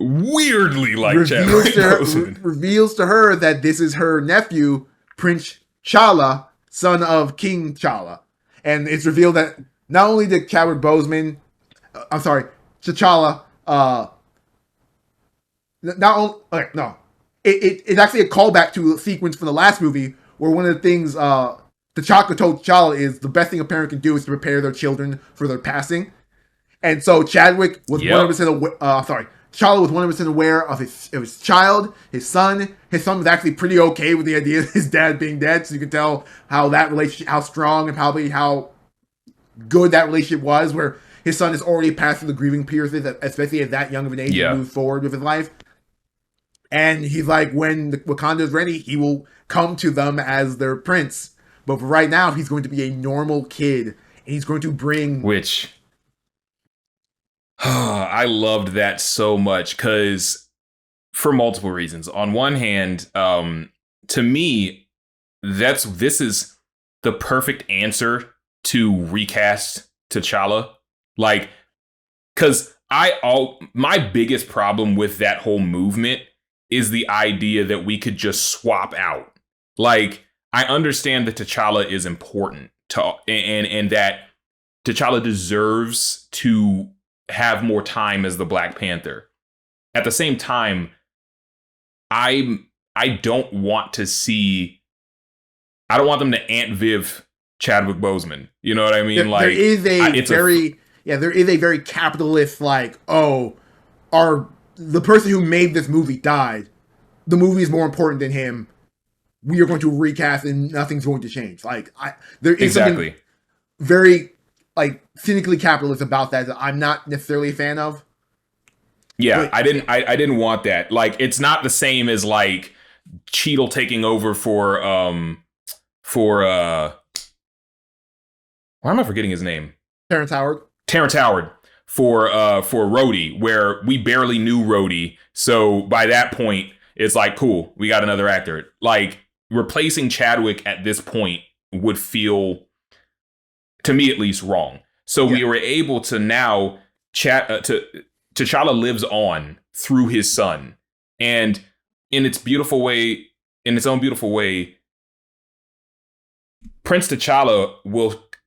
weirdly like Chadwick Boseman. Reveals to her that this is her nephew, Prince T'Challa, son of King T'Challa. And it's revealed that not only did Chadwick Boseman, T'Challa, it's actually a callback to a sequence from the last movie where one of the things T'Chaka told T'Challa is the best thing a parent can do is to prepare their children for their passing. And so Chadwick was 100% T'Challa was 100% aware of his child, his son. His son was actually pretty okay with the idea of his dad being dead, so you can tell how that relationship, how strong and probably how good that relationship was, where his son is already past through the grieving periods, especially at that young of an age, to move forward with his life. And he's like, when the Wakanda is ready, he will come to them as their prince. But for right now, he's going to be a normal kid, and he's going to bring... Which... I loved that so much, because for multiple reasons. On one hand, to me, this is the perfect answer to recast T'Challa. Like, because my biggest problem with that whole movement is the idea that we could just swap out. Like, I understand that T'Challa is important and that T'Challa deserves to have more time as the Black Panther. At the same time, I don't want them to Aunt Viv Chadwick Boseman. You know what I mean? There is a very capitalist, like, the person who made this movie died. The movie is more important than him. We are going to recast and nothing's going to change. Like, there is something very, like, cynically capitalist about that I'm not necessarily a fan of. Yeah, but, I didn't want that. Like, it's not the same as, like, Cheadle taking over for why am I forgetting his name? Terrence Howard for Rhodey, where we barely knew Rhodey. So by that point, it's like, cool, we got another actor. Like, replacing Chadwick at this point would feel, to me at least, wrong. So we were able to now T'Challa lives on through his son, and in its own beautiful way, Prince T'Challa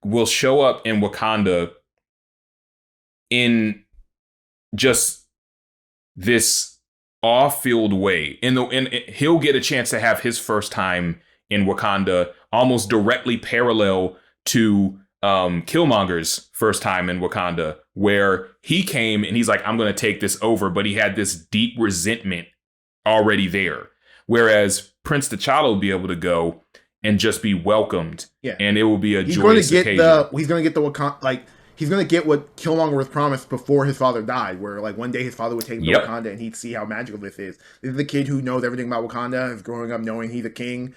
will show up in Wakanda in just this awe-filled way. And he'll get a chance to have his first time in Wakanda almost directly parallel to Killmonger's first time in Wakanda, where he came and he's like, I'm going to take this over, but he had this deep resentment already there. Whereas Prince T'Challa will be able to go and just be welcomed, and it will be a joyous occasion. He's going to get the Wakanda, like, he's going to get what Killmonger was promised before his father died, where, like, one day his father would take him to Wakanda and he'd see how magical this is. This is the kid who knows everything about Wakanda, is growing up knowing he's a king.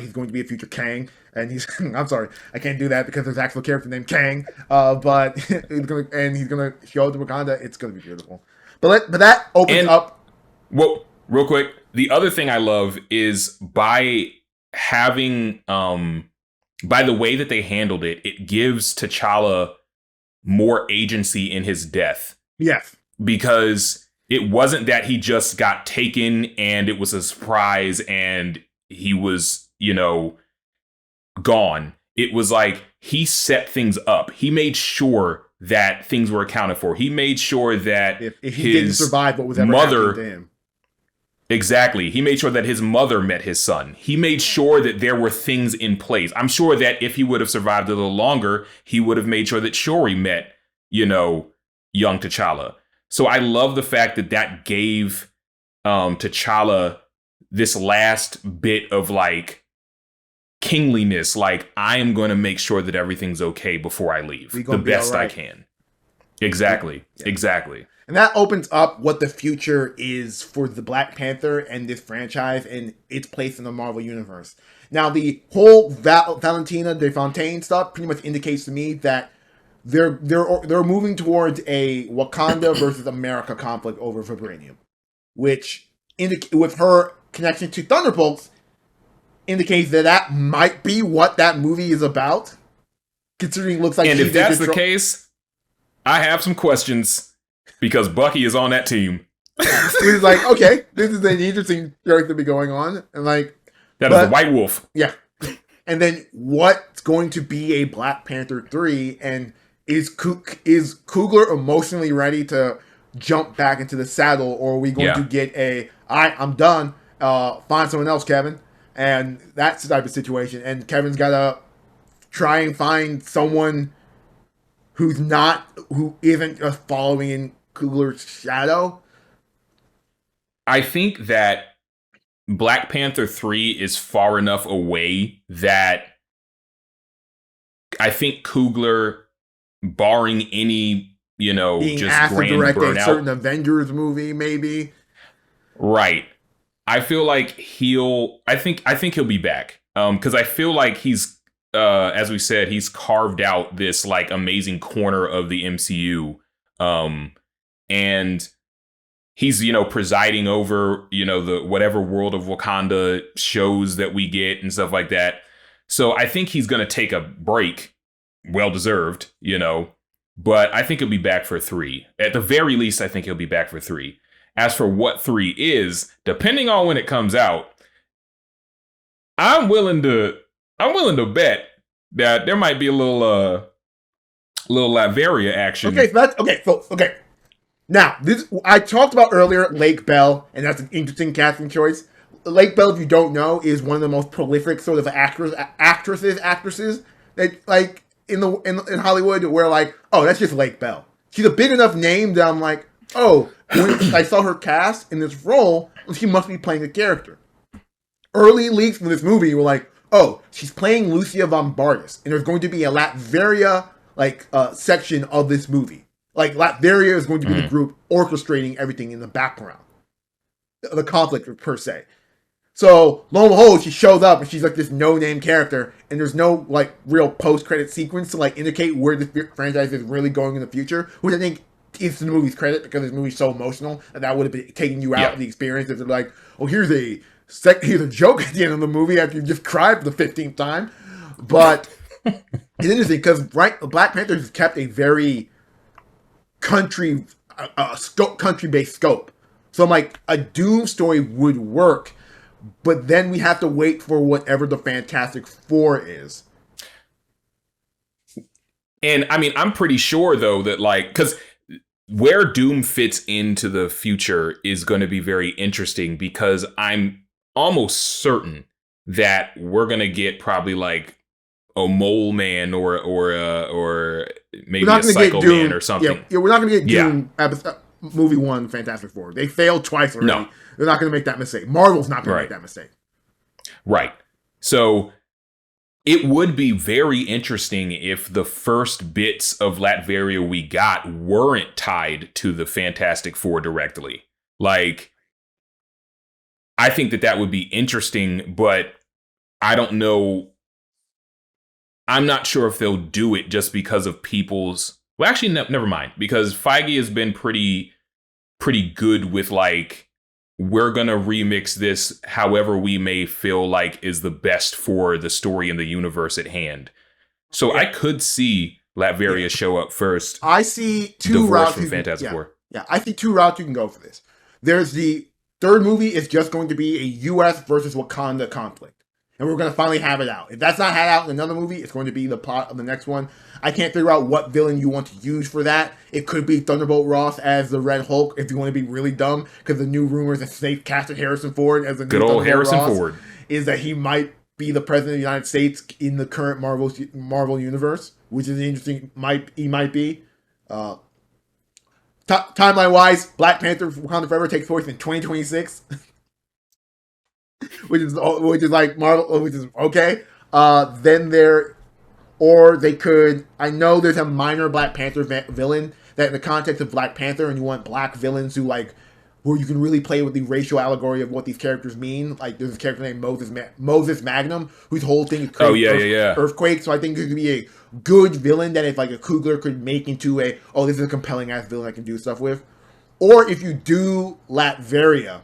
He's going to be a future Kang, and he's I'm sorry, I can't do that because there's an actual character named Kang, but he's gonna show up to Wakanda. It's gonna be beautiful. But that opens up. Well, real quick, the other thing I love is by having by the way that they handled it, it gives T'Challa more agency in his death. Yes, because it wasn't that he just got taken and it was a surprise and he was, gone. It was like he set things up. He made sure that things were accounted for. He made sure that if he didn't survive what was ever happening to him. Exactly. He made sure that his mother met his son. He made sure that there were things in place. I'm sure that if he would have survived a little longer, he would have made sure that Shuri met, young T'Challa. So I love the fact that gave T'Challa this last bit of, like, kingliness. Like, I am going to make sure that everything's okay before I leave. The best I can. Exactly. Yeah. Exactly. And that opens up what the future is for the Black Panther and this franchise and its place in the Marvel Universe. Now, the whole Valentina De Fontaine stuff pretty much indicates to me that they're moving towards a Wakanda versus America conflict over vibranium, which with her connection to Thunderbolts indicates that might be what that movie is about. Considering it looks like, and if that's the case, I have some questions because Bucky is on that team. He's like, okay, this is an interesting character to be going on, and like that is the White Wolf. Yeah, and then what's going to be a Black Panther 3, and is Coogler emotionally ready to jump back into the saddle, or are we going to get all right, I'm done. Find someone else, Kevin. And that's the type of situation. And Kevin's got to try and find someone who isn't just following in Coogler's shadow. I think that Black Panther 3 is far enough away that I think Coogler, barring any, Being just asked to grand direct a burnout, certain Avengers movie, maybe. right. I feel like I think he'll be back. Because I feel like he's as we said, he's carved out this like amazing corner of the MCU. And he's, presiding over, the whatever World of Wakanda shows that we get and stuff like that. So I think he's gonna take a break, well deserved, but I think he'll be back for 3. At the very least, I think he'll be back for 3. As for what 3 is, depending on when it comes out, I'm willing to bet that there might be a little Latveria action. Okay. Now, this I talked about earlier, Lake Bell, and that's an interesting casting choice. Lake Bell, if you don't know, is one of the most prolific sort of actresses that like in Hollywood, where like, oh, that's just Lake Bell. She's a big enough name that I'm like, oh, when I saw her cast in this role, she must be playing a character. Early leaks from this movie were like, oh, she's playing Lucia von Bartis, and there's going to be a Latveria section of this movie. Like Latveria is going to be the group orchestrating everything in the background, the conflict per se. So lo and behold, she shows up and she's like this no-name character, and there's no like real post-credit sequence to like indicate where this franchise is really going in the future, which I think is to the movie's credit because this movie's so emotional that would have been taking you out of the experience. If they're like, oh, here's a joke at the end of the movie after you just cried for the 15th time. But it's interesting because Black Panther has kept a very country-based scope. So I'm like, a Doom story would work, but then we have to wait for whatever the Fantastic Four is. And I mean, I'm pretty sure though that like, because where Doom fits into the future is going to be very interesting, because I'm almost certain that we're going to get probably like a Mole Man or maybe a Psycho Man or something. Yeah, we're not going to get Doom movie 1 Fantastic Four. They failed twice already. No. They're not going to make that mistake. Marvel's not going to make that mistake. Right. So it would be very interesting if the first bits of Latveria we got weren't tied to the Fantastic Four directly. Like, I think that would be interesting, but I don't know. I'm not sure if they'll do it just because of people's... Well, actually, never mind. Because Feige has been pretty good with, like, we're going to remix this however we may feel like is the best for the story and the universe at hand. So I could see Latveria show up first. I see two routes from Fantastic Four. Yeah, I see 2 routes you can go for this. There's the third movie is just going to be a U.S. versus Wakanda conflict. And we're going to finally have it out. If that's not had out in another movie, it's going to be the plot of the next one. I can't figure out what villain you want to use for that. It could be Thunderbolt Ross as the Red Hulk if you want to be really dumb, because the new rumors that they've casted Harrison Ford as the good new old Harrison Ross Ford is that he might be the president of the United States in the current Marvel universe, which is interesting. He might be. Timeline wise, Black Panther Wakanda Forever takes place in 2026. which is like Marvel, which is okay. Then they could. I know there's a minor Black Panther villain that, in the context of Black Panther, and you want black villains who like where you can really play with the racial allegory of what these characters mean. Like there's a character named Moses Magnum, whose whole thing is earthquake. So I think it could be a good villain that if like a Coogler could make into this is a compelling ass villain I can do stuff with. Or if you do Latveria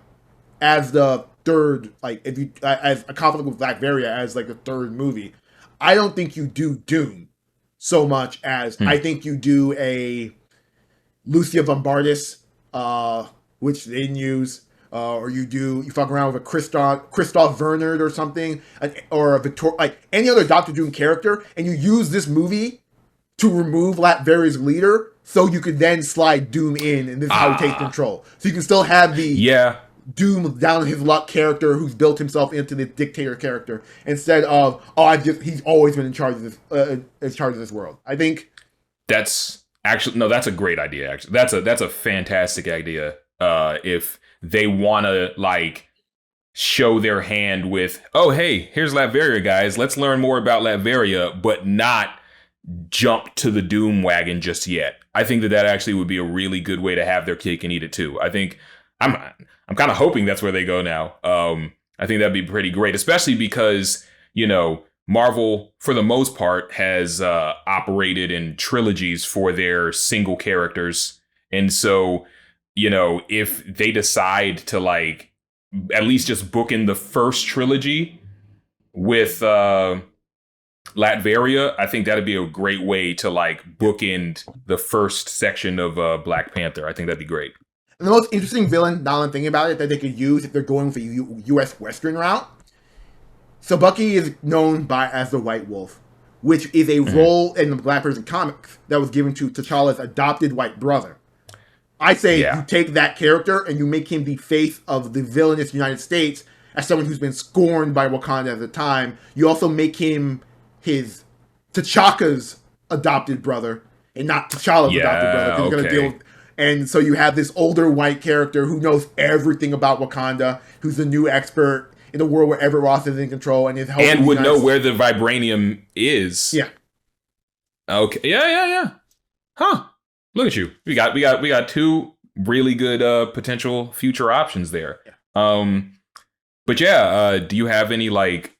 as the third, like if you as a conflict with Latveria as like the third movie, I don't think you do Doom so much as I think you do a Lucia von Bartis, which they didn't use, or you fuck around with a Christoph Vernard or something, or a like any other Doctor Doom character, and you use this movie to remove Latveria's leader, so you could then slide Doom in, and this is how he takes control. So you can still have the Doom down his luck character who's built himself into this dictator character instead of he's always been in charge of this world. I think that's actually that's a great idea. Actually, that's a fantastic idea. If they want to like show their hand with, oh, hey, here's Latveria, guys. Let's learn more about Latveria, but not jump to the doom wagon just yet. I think that actually would be a really good way to have their cake and eat it too. I think I'm kind of hoping that's where they go now. I think that'd be pretty great, especially because, you know, Marvel, for the most part, has operated in trilogies for their single characters. And so, you know, if they decide to like at least just book in the first trilogy with Latveria, I think that'd be a great way to like bookend the first section of Black Panther. I think that'd be great. And the most interesting villain, now I'm thinking about it, that they could use if they're going with a U.S. Western route. So Bucky is known as the White Wolf, which is a role in the Black Panther comics that was given to T'Challa's adopted white brother. I say you take that character and you make him the face of the villainous United States as someone who's been scorned by Wakanda at the time. You also make him his T'Chaka's adopted brother and not T'Challa's adopted brother. Because you're gonna deal with, and so you have this older white character who knows everything about Wakanda, who's the new expert in the world where Everett Ross is in control and is helping. And would know where the vibranium is. Yeah. Okay. Yeah. Huh. Look at you. We got two really good potential future options there. Yeah. But yeah, do you have any like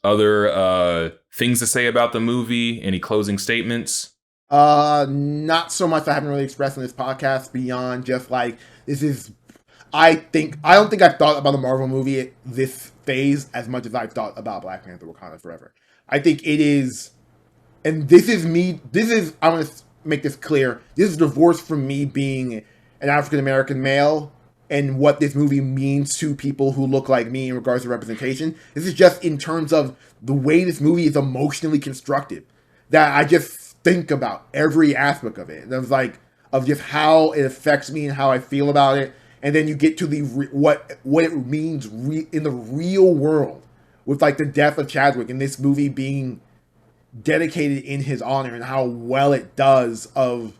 other things to say about the movie? Any closing statements? Not so much. I haven't really expressed in this podcast beyond just like this is. I don't think I've thought about the Marvel movie at this phase as much as I've thought about Black Panther: Wakanda Forever. I think it is, and this is me. I want to make this clear. This is divorced from me being an African American male and what this movie means to people who look like me in regards to representation. This is just in terms of the way this movie is emotionally constructed. That I just think about every aspect of it. And of just how it affects me and how I feel about it. And then you get to the what it means in the real world with like the death of Chadwick and this movie being dedicated in his honor and how well it does of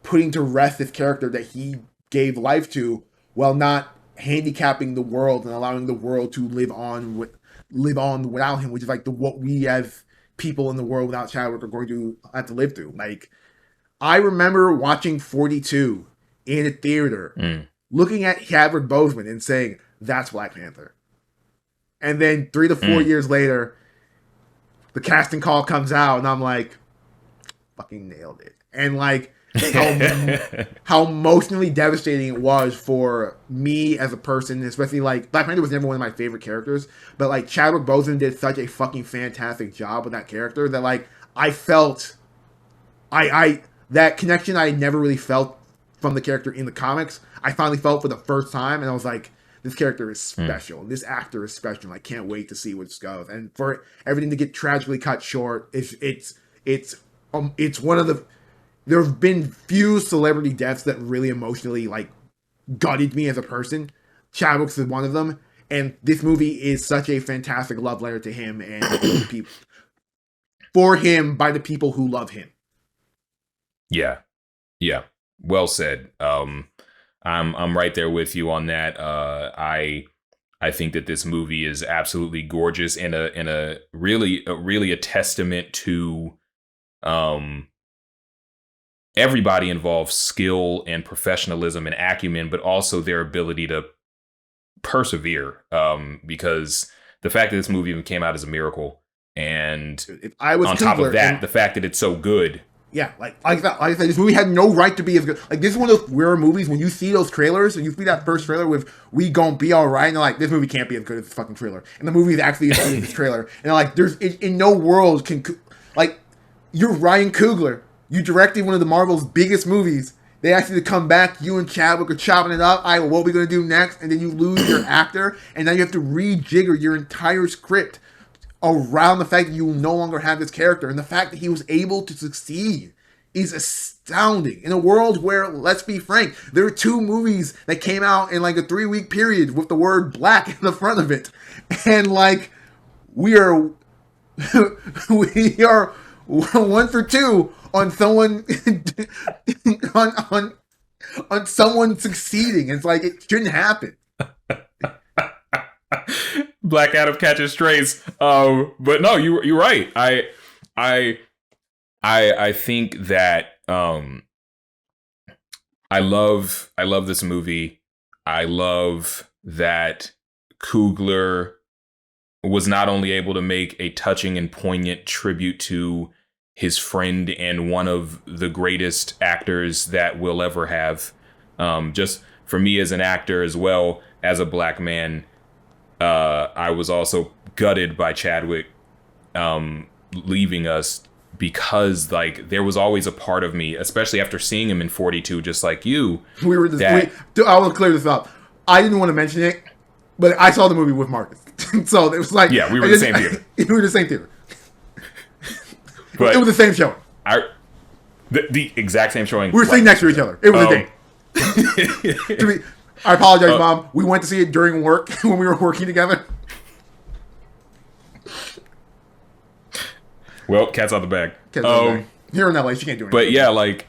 putting to rest this character that he gave life to while not handicapping the world and allowing the world to live on without him, which is like what we as people in the world without Chadwick are going to have to live through. Like, I remember watching 42 in a theater, looking at Chadwick Boseman and saying, that's Black Panther. And then 3 to 4 years later, the casting call comes out, and I'm like, fucking nailed it. And like, how emotionally devastating it was for me as a person, especially like, Black Panther was never one of my favorite characters, but like, Chadwick Boseman did such a fucking fantastic job with that character that like, I felt, that connection I never really felt from the character in the comics, I finally felt for the first time, and I was like, this character is special. This actor is special. I can't wait to see where this goes. And for everything to get tragically cut short, it's one of the. There have been few celebrity deaths that really emotionally like gutted me as a person. Chadwick's is one of them, and this movie is such a fantastic love letter to him and the people, for him by the people who love him. Yeah. Well said. I'm right there with you on that. I think that this movie is absolutely gorgeous and a really a testament to everybody involved skill and professionalism and acumen, but also their ability to persevere. Because the fact that this movie even came out is a miracle, and if I was on top of that, the fact that it's so good. Yeah, like I said, this movie had no right to be as good. Like, this is one of those rare movies when you see those trailers and you see that first trailer with "We gon' be all right," and they're like, this movie can't be as good as this fucking trailer. And the movie is actually as good as this trailer. And they're like, there's in no world can, like, you're Ryan Coogler. You directed one of the Marvel's biggest movies. They ask you to come back. You and Chadwick are chopping it up. What are we gonna do next? And then you lose your actor, and now you have to rejigger your entire script around the fact that you will no longer have this character, and the fact that he was able to succeed is astounding in a world where, let's be frank, there are 2 movies that came out in like a 3-week period with the word black in the front of it, and like we are 1 for 2 on someone on someone succeeding. It's like it shouldn't happen. Black Adam catches strays. But no, you're right. I think that I love this movie. I love that Coogler was not only able to make a touching and poignant tribute to his friend and one of the greatest actors that we'll ever have. Just for me as an actor as well as a black man, I was also gutted by Chadwick leaving us, because like there was always a part of me, especially after seeing him in 42, just like you. I will clear this up. I didn't want to mention it, but I saw the movie with Marcus. So it was like, yeah, we were in the same theater. We were in the same theater. But it was the same showing. The exact same showing. We were sitting next to each other. It was a date. I apologize, Mom. We went to see it during work when we were working together. Well, cat's out the bag. Here in LA, she can't do anything. But yeah, like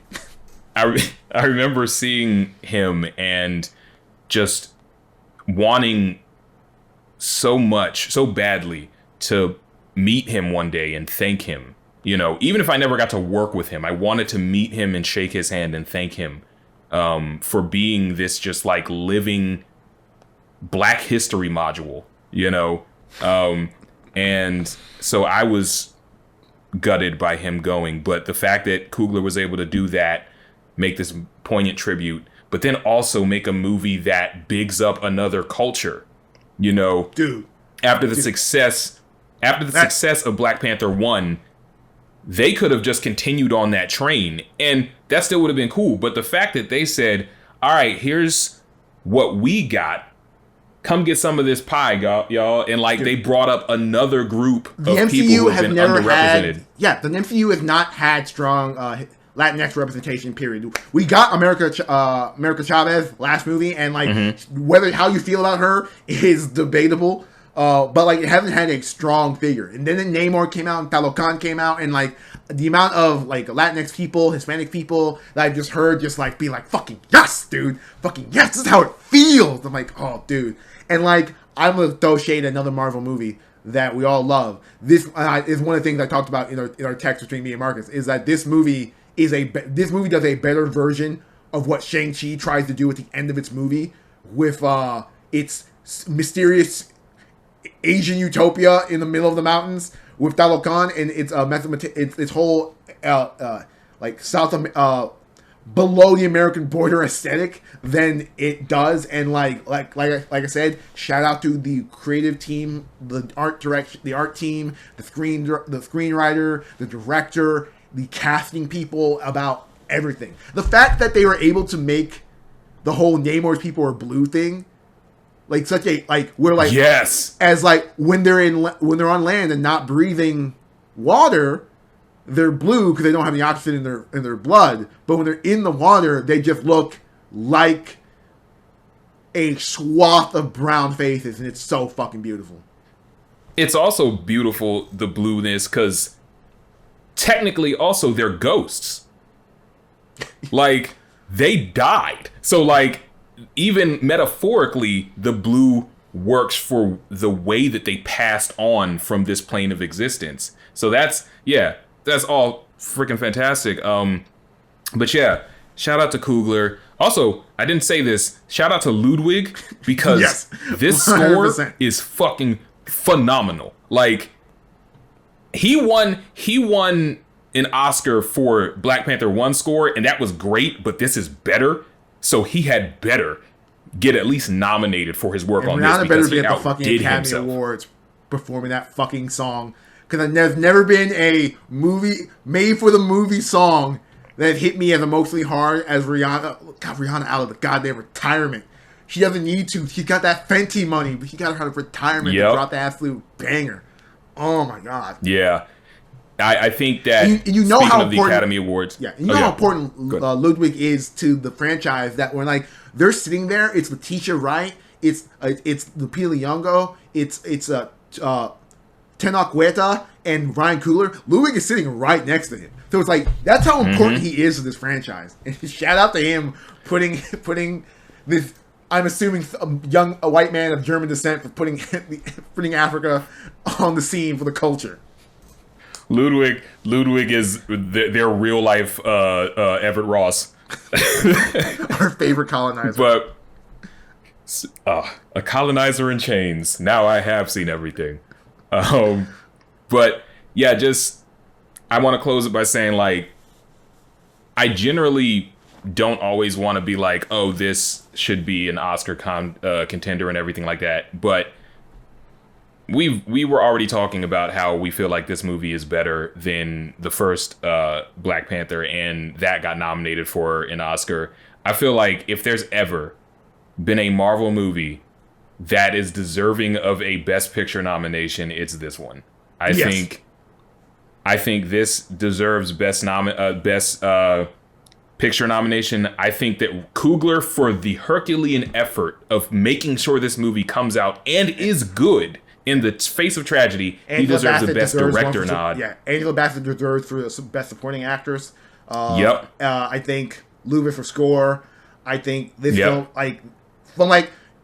I remember seeing him and just wanting so badly to meet him one day and thank him. You know, even if I never got to work with him, I wanted to meet him and shake his hand and thank him for being this just like living Black history module, you know? And so I was gutted by him going, but the fact that Coogler was able to do that, make this poignant tribute, but then also make a movie that bigs up another culture, you know? After the success of Black Panther 1, they could have just continued on that train and that still would have been cool. But the fact that they said, all right, here's what we got. Come get some of this pie, y'all. And like they brought up another group of people who have been underrepresented. The MCU has not had strong Latinx representation, period. We got America Chavez last movie, and like whether how you feel about her is debatable. But like it hasn't had a strong figure. And then Namor came out and Talocan came out, and like the amount of like Latinx people, Hispanic people that I've just heard just like be like, fucking yes, dude. Fucking yes, this is how it feels. I'm like, oh dude. And like I'm gonna throw shade at another Marvel movie that we all love. This is one of the things I talked about in our text between me and Marcus, is that this movie does a better version of what Shang-Chi tries to do at the end of its movie with its mysterious Asian utopia in the middle of the mountains with Talocan and its whole like below the American border aesthetic than it does. And like I said, shout out to the creative team, the art direction, the art team, the screenwriter, the director, the casting people, about everything. The fact that they were able to make the whole Namor's people are blue thing like such a like we're like yes, as like when they're on land and not breathing water, they're blue because they don't have the oxygen in their blood. But when they're in the water, they just look like a swath of brown faces, and it's so fucking beautiful. It's also beautiful, the blueness, because technically also they're ghosts. Like they died, so like even metaphorically, the blue works for the way that they passed on from this plane of existence. So that's all freaking fantastic. But yeah, shout out to Coogler. Also, I didn't say this. Shout out to Ludwig, because yes, this score is fucking phenomenal. Like he won an Oscar for Black Panther 1 score, and that was great, but this is better. So he had better get at least nominated for his work on this, because he outdid himself. Better be at the fucking Academy Awards performing that fucking song, because there's never been a movie made for the movie song that hit me as emotionally hard as Rihanna. God, Rihanna out of the goddamn retirement. She doesn't need to. She got that Fenty money, but she got her out of retirement to drop the absolute banger. Oh my god. Yeah. I think that you know how of the Academy Awards. Yeah, you know how important Ludwig is to the franchise, that when like they're sitting there, it's Letitia Wright, it's Lupita Nyong'o, it's Tenoch and Ryan Coogler, Ludwig is sitting right next to him. So it's like, that's how important he is to this franchise. And shout out to him putting this, I'm assuming a white man of German descent, for putting Africa on the scene for the culture. Ludwig is their real life Everett Ross. Our favorite colonizer. But a colonizer in chains. Now I have seen everything. But yeah, just I want to close it by saying, like, I generally don't always want to be like, oh, this should be an Oscar contender and everything like that. But we were already talking about how we feel like this movie is better than the first Black Panther, and that got nominated for an Oscar. I feel like if there's ever been a Marvel movie that is deserving of a Best Picture nomination, it's this one. I think this deserves best picture nomination. I think that Coogler, for the Herculean effort of making sure this movie comes out and is good in the face of tragedy, he deserves the Best Director nod. Yeah, Angela Bassett deserves for the Best Supporting Actress. Yep. I think Ludwig for score. I think this film,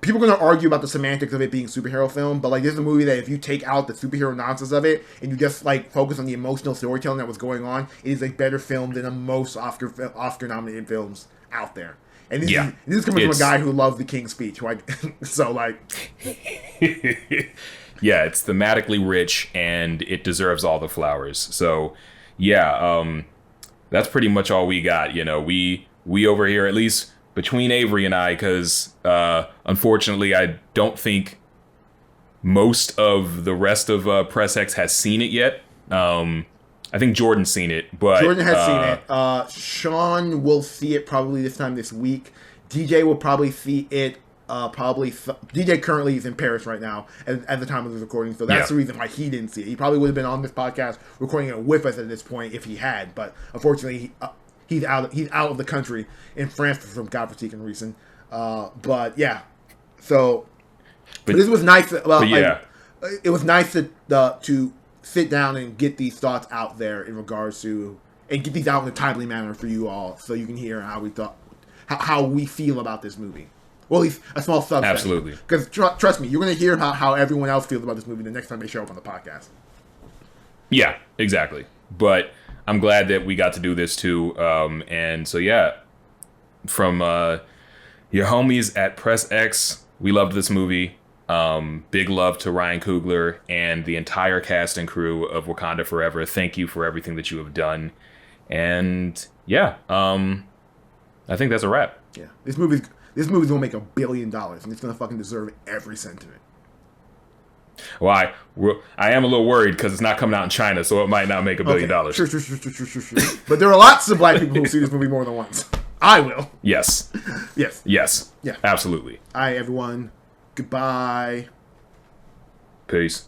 people are going to argue about the semantics of it being a superhero film, but, like, this is a movie that if you take out the superhero nonsense of it and you just, like, focus on the emotional storytelling that was going on, it is a better film than most Oscar-nominated films out there. And this is coming from a guy who loved The King's Speech. Yeah, it's thematically rich and it deserves all the flowers. So, yeah, that's pretty much all we got. You know, we over here, at least between Avery and I, because unfortunately I don't think most of the rest of Press X has seen it yet. I think Jordan's seen it, but Jordan has seen it. Sean will see it probably this week. DJ will probably see it. DJ currently is in Paris right now at the time of this recording, so that's the reason why he didn't see it. He probably would have been on this podcast recording it with us at this point if he had, but unfortunately he's out of the country in France for some godforsaken reason. But yeah, so but this was nice. It was nice to sit down and get these thoughts out there in regards to, and get these out in a timely manner for you all, so you can hear how we feel about this movie. Well, at least a small subset. Absolutely. Because trust me, you're going to hear how everyone else feels about this movie the next time they show up on the podcast. Yeah, exactly. But I'm glad that we got to do this too. And so, yeah, from your homies at Press X, we loved this movie. Big love to Ryan Coogler and the entire cast and crew of Wakanda Forever. Thank you for everything that you have done. And yeah, I think that's a wrap. Yeah, this movie's gonna make $1 billion, and it's gonna fucking deserve every cent of it. Well, I am a little worried because it's not coming out in China, so it might not make $1 billion. Sure. But there are lots of black people who see this movie more than once. I will. Yes. Yeah. Absolutely. All right, everyone. Goodbye. Peace.